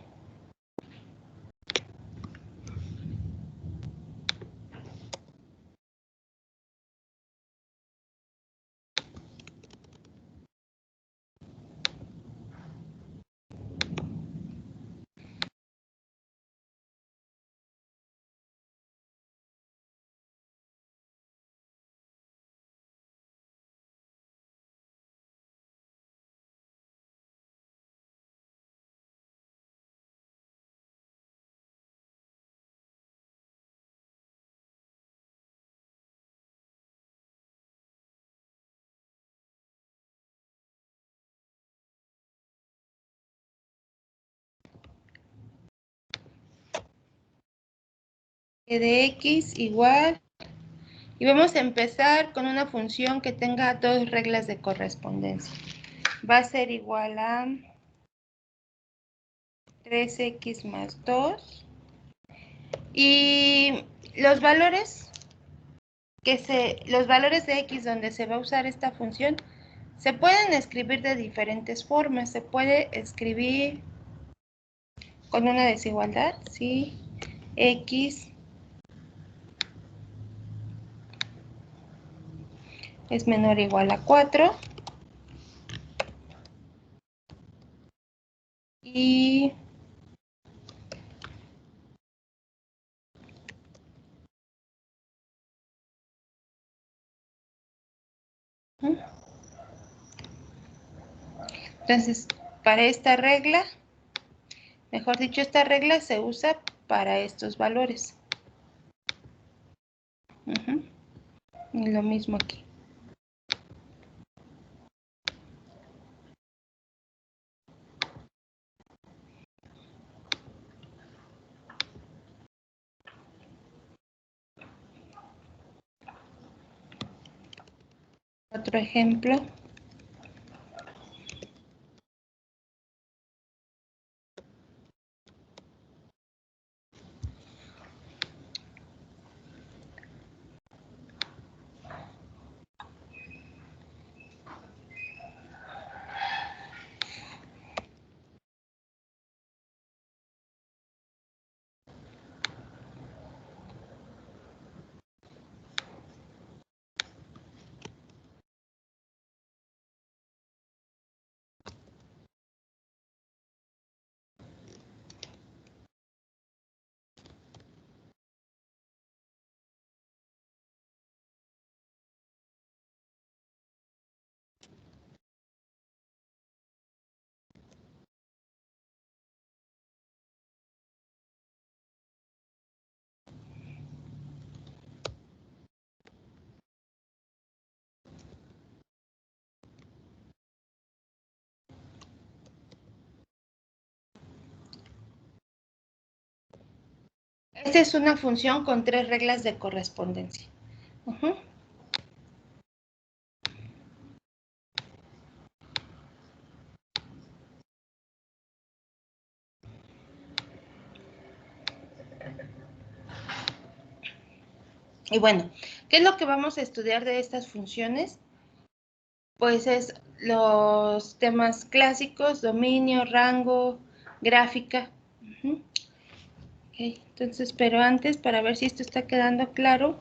De X igual. Y vamos a empezar con una función que tenga dos reglas de correspondencia. Va a ser igual a 3x más 2. Y los valores los valores de X donde se va a usar esta función se pueden escribir de diferentes formas. Se puede escribir con una desigualdad, ¿sí? X es menor o igual a 4. Y entonces, para esta regla, mejor dicho, esta regla se usa para estos valores. Y lo mismo aquí. Otro ejemplo. Esta es una función con tres reglas de correspondencia. Y bueno, ¿qué es lo que vamos a estudiar de estas funciones? Pues es los temas clásicos, dominio, rango, gráfica. Okay, entonces, pero antes, para ver si esto está quedando claro,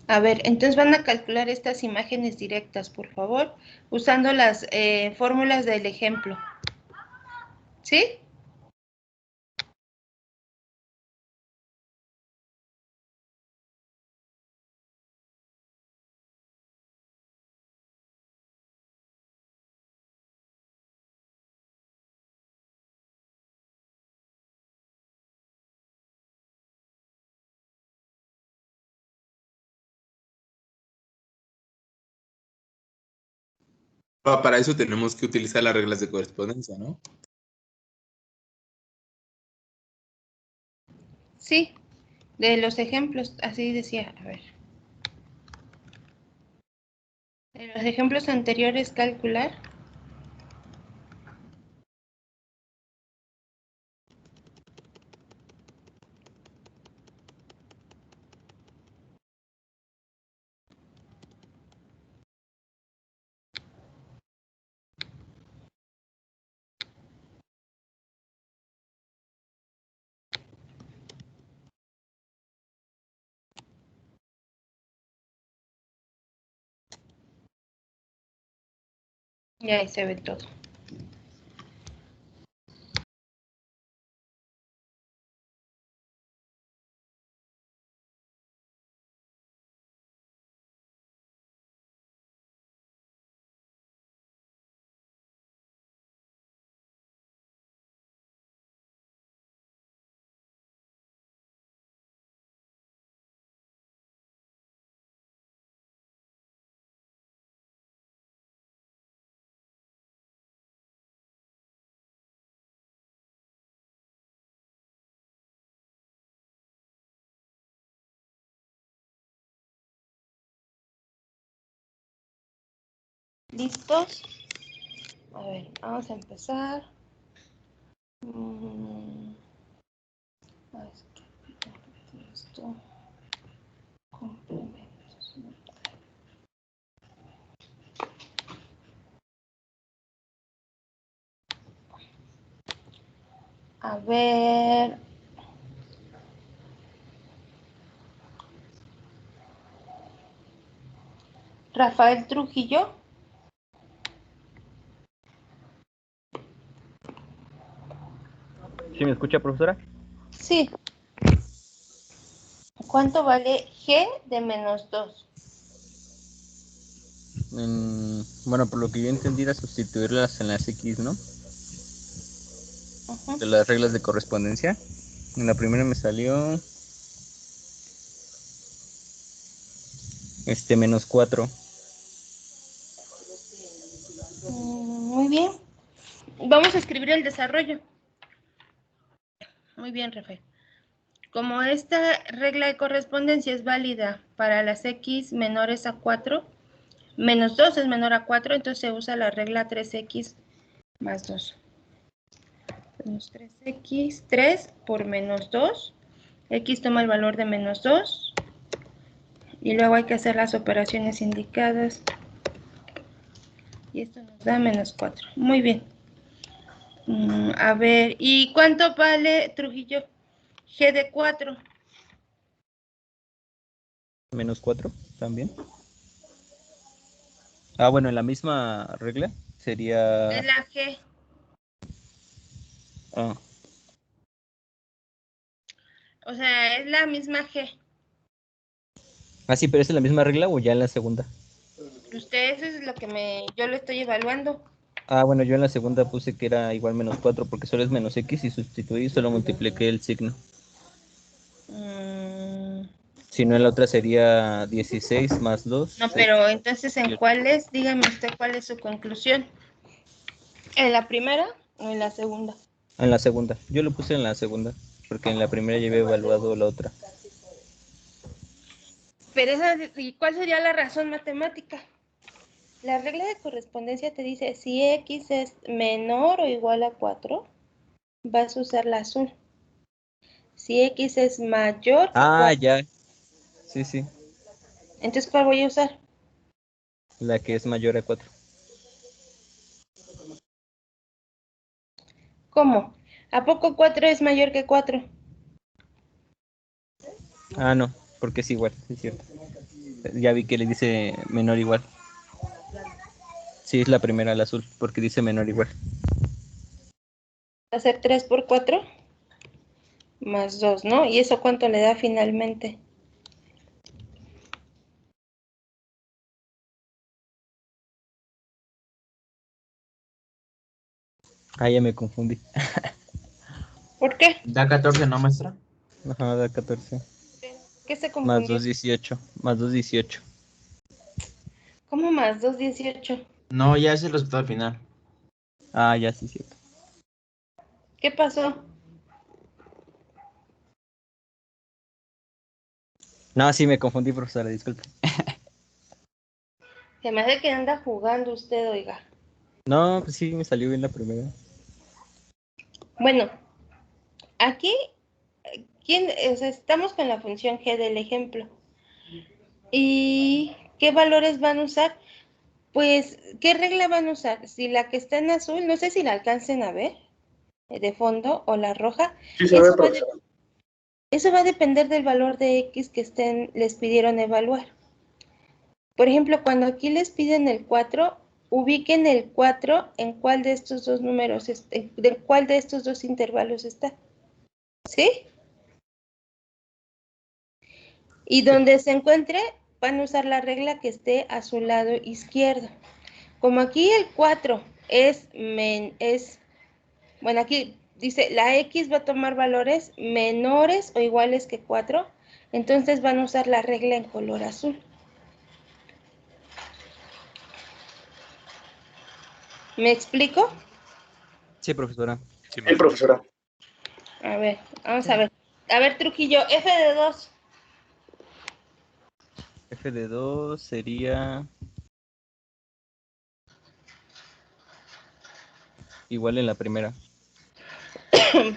A ver, entonces van a calcular estas imágenes directas, por favor, usando las fórmulas del ejemplo. ¿Sí? Para eso tenemos que utilizar las reglas de correspondencia, ¿no? Sí, de los ejemplos, así decía, a ver. De los ejemplos anteriores, calcular. Y ahí se ve todo. ¿Listos? A ver, vamos a empezar. Esto. Complementos. A ver. Rafael Trujillo. ¿Sí me escucha, profesora? Sí. ¿Cuánto vale G de menos 2? Bueno, por lo que yo entendí era sustituirlas en las X, ¿no? Uh-huh. De las reglas de correspondencia. En la primera me salió menos 4. Muy bien. Vamos a escribir el desarrollo. Muy bien, Rafael. Como esta regla de correspondencia es válida para las X menores a 4, menos 2 es menor a 4, entonces se usa la regla 3X más 2. Menos 3X, 3 por menos 2. X toma el valor de menos 2. Y luego hay que hacer las operaciones indicadas. Y esto nos da menos 4. Muy bien. A ver, ¿y cuánto vale, Trujillo? G de 4. Menos 4 también. Ah, bueno, en la misma regla sería... Es la G. Ah. O sea, es la misma G. Ah, sí, pero ¿es en la misma regla o ya en la segunda? Usted, eso es lo que yo lo estoy evaluando. Ah, bueno, yo en la segunda puse que era igual menos 4 porque solo es menos X y sustituí y solo multipliqué el signo. Si no, en la otra sería 16 más 2. No, pero entonces, ¿en cuál es? Dígame usted cuál es su conclusión. ¿En la primera o en la segunda? En la segunda. Yo lo puse en la segunda porque en la primera ya había evaluado la otra. Pero ¿y cuál sería la razón matemática? La regla de correspondencia te dice, si X es menor o igual a 4, vas a usar la azul. Si X es mayor que 4. Ya. Sí, sí. Entonces, ¿cuál voy a usar? La que es mayor a 4. ¿Cómo? ¿A poco 4 es mayor que 4? Ah, no, porque es igual, es cierto. Ya vi que le dice menor o igual. Sí, es la primera, el azul, porque dice menor o igual. Va a ser 3 por 4 más 2, ¿no? ¿Y eso cuánto le da finalmente? Ah, ya me confundí. ¿Por qué? Da 14, ¿no, maestra? Ajá, da 14. ¿Qué se Más confundió? 2, 18. Más 2, 18. ¿Cómo más 2, 18? No, ya es el resultado final. Ah, ya sí, cierto. ¿Qué pasó? No, sí, me confundí, profesora, disculpe. Se me hace que anda jugando usted, oiga. No, pues sí, me salió bien la primera. Bueno, aquí, o sea, estamos con la función g del ejemplo. ¿Y qué valores van a usar? Pues, ¿qué regla van a usar? Si la que está en azul, no sé si la alcancen a ver, de fondo, o la roja. Sí se ve, Eso va, profesora. eso va a depender del valor de x que les pidieron evaluar. Por ejemplo, cuando aquí les piden el 4, ubiquen el 4 en cuál de estos dos números, de cuál de estos dos intervalos está. ¿Sí? Y donde se encuentre, van a usar la regla que esté a su lado izquierdo. Como aquí el 4 bueno, aquí dice, la x va a tomar valores menores o iguales que 4, entonces van a usar la regla en color azul. ¿Me explico? Sí, profesora. Sí, Sí, maestra. profesora. A ver, vamos a ver. A ver, Trujillo, f de 2. F de 2 sería igual en la primera.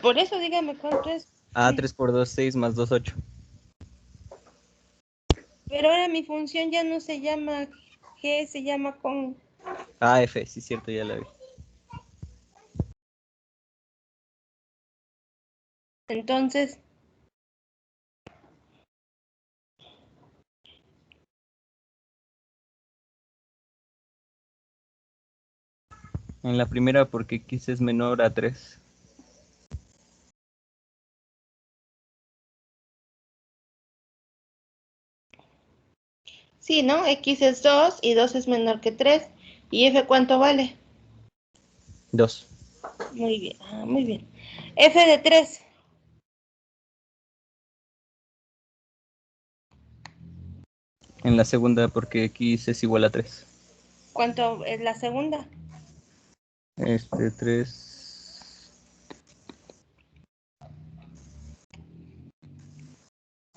Por eso dígame cuánto es. Ah, 3 por 2, 6 más 2, 8. Pero ahora mi función ya no se llama g, se llama con. Ah, F, sí, cierto, ya la vi. Entonces, En la primera porque X es menor a 3. sí, ¿no? X es 2 y 2 es menor que 3. ¿Y f cuánto vale? 2. Muy bien, muy bien. F de 3. En la segunda porque X es igual a 3. ¿Cuánto es la segunda? 3.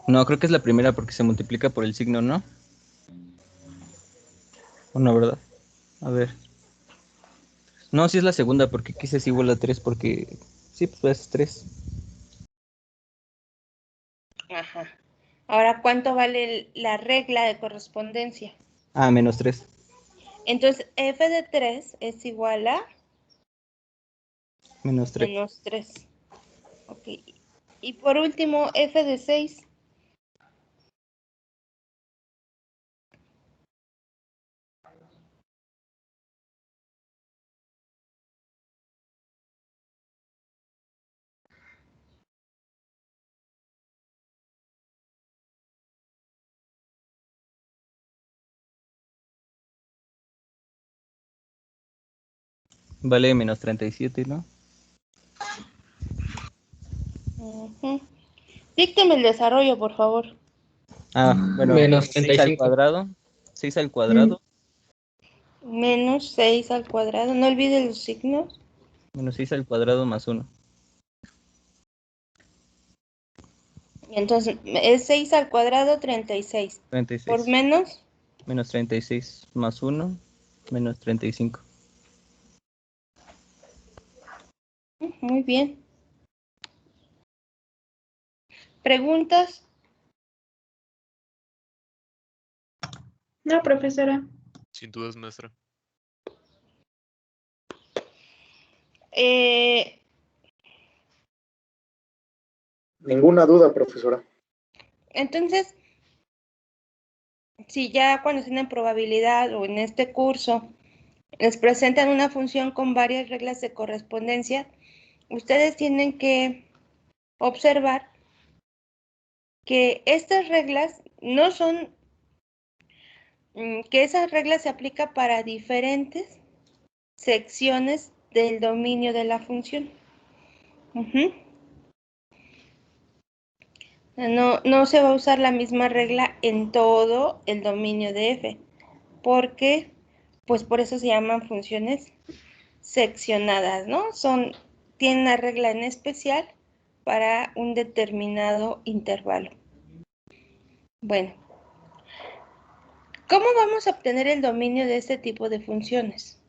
No, creo que es la primera porque se multiplica por el signo, ¿no? ¿O no, verdad? A ver. No, sí es la segunda porque X es igual a 3 porque... Sí, pues es 3. Ajá. Ahora, ¿cuánto vale la regla de correspondencia? Ah, menos 3. Entonces, f de 3 es igual a Menos 3. menos 3. Ok. Y por último, f de 6. Vale menos 37, ¿no? Dícteme el desarrollo, por favor. Ah, bueno, Menos 6 al 35. cuadrado. 6 al cuadrado. Menos 6 al cuadrado. No olvide los signos. Menos 6 al cuadrado más 1. Entonces, es 6 al cuadrado, 36. Por 36. menos, Menos 36 más 1. Menos 35. muy bien. ¿Preguntas? No, profesora. Sin dudas, maestra. Ninguna duda, profesora. Entonces, si ya cuando estén en probabilidad o en este curso les presentan una función con varias reglas de correspondencia, ustedes tienen que observar que estas reglas no son, que esas reglas se aplican para diferentes secciones del dominio de la función. No se va a usar la misma regla en todo el dominio de f, porque, pues por eso se llaman funciones seccionadas, ¿no? Tienen una regla en especial para un determinado intervalo. Bueno, ¿cómo vamos a obtener el dominio de este tipo de funciones?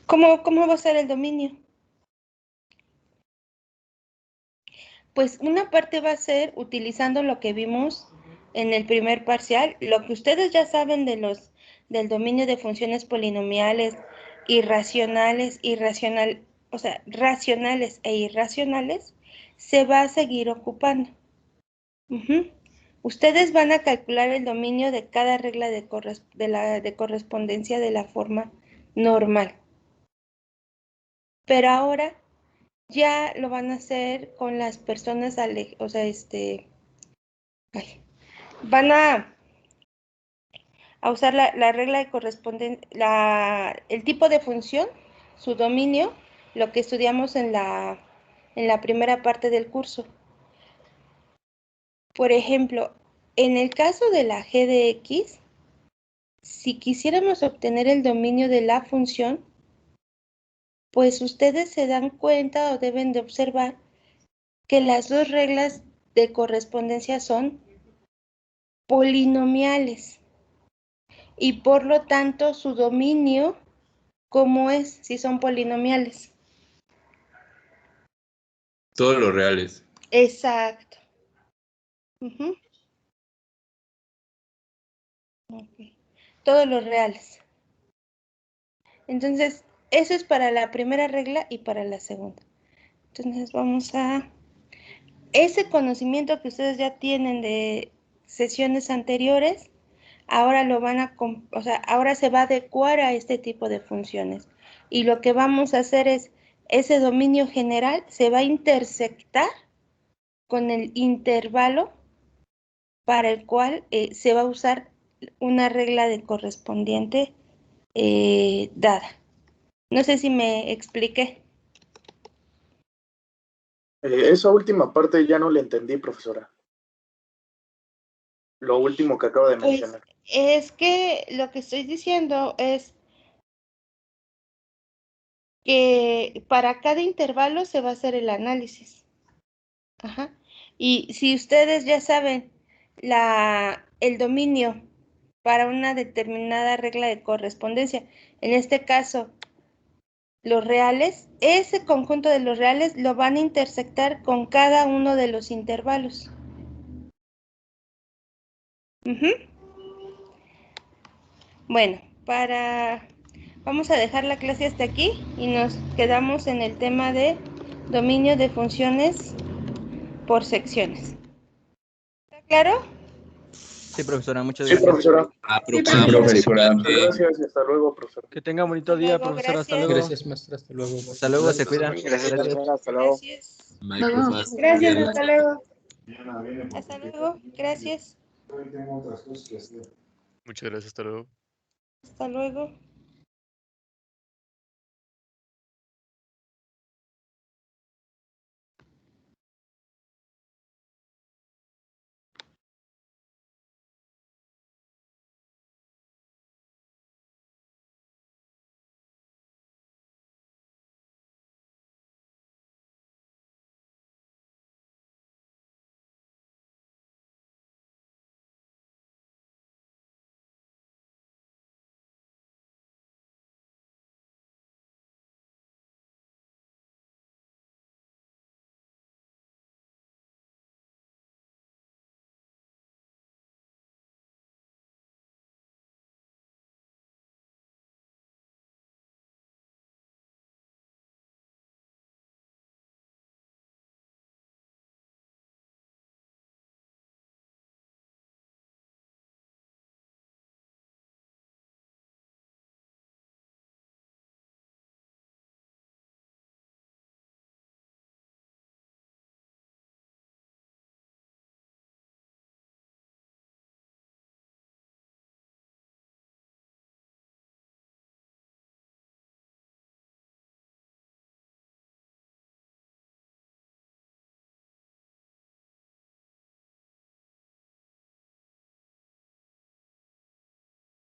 ¿Cómo va a ser el dominio? Pues una parte va a ser utilizando lo que vimos en el primer parcial, lo que ustedes ya saben del dominio de funciones polinomiales, racionales e irracionales, se va a seguir ocupando. Ustedes van a calcular el dominio de cada regla de correspondencia de la forma normal. Pero ahora ya lo van a hacer con las personas, van a usar la regla de correspondencia, el tipo de función, su dominio, lo que estudiamos en la primera parte del curso. Por ejemplo, en el caso de la g de x, si quisiéramos obtener el dominio de la función, pues ustedes se dan cuenta o deben de observar que las dos reglas de correspondencia son polinomiales y por lo tanto su dominio, ¿cómo es si son polinomiales? Todos los reales. Exacto. Okay. Todos los reales. Entonces, eso es para la primera regla y para la segunda. Entonces vamos a... Ese conocimiento que ustedes ya tienen de sesiones anteriores, ahora lo van a... ahora se va a adecuar a este tipo de funciones. Y lo que vamos a hacer es, ese dominio general se va a intersectar con el intervalo para el cual se va a usar una regla de correspondiente dada. No sé si me expliqué. Esa última parte ya no la entendí, profesora. Lo último que acabo de mencionar. Es que lo que estoy diciendo es que para cada intervalo se va a hacer el análisis. Ajá. Y si ustedes ya saben el dominio para una determinada regla de correspondencia, en este caso, los reales, ese conjunto de los reales lo van a intersectar con cada uno de los intervalos. Bueno, vamos a dejar la clase hasta aquí y nos quedamos en el tema de dominio de funciones por secciones. ¿Está claro? Sí, profesora, muchas Sí, gracias. profesora. Sí, profesora. Muchas gracias y hasta luego, profesora. Que tenga bonito día, profesora. Hasta luego. Gracias, maestra. Hasta luego. Hasta luego, se cuida. Gracias. Hasta luego. Gracias, hasta luego. Hasta luego, gracias. Muchas gracias, hasta luego. Hasta luego.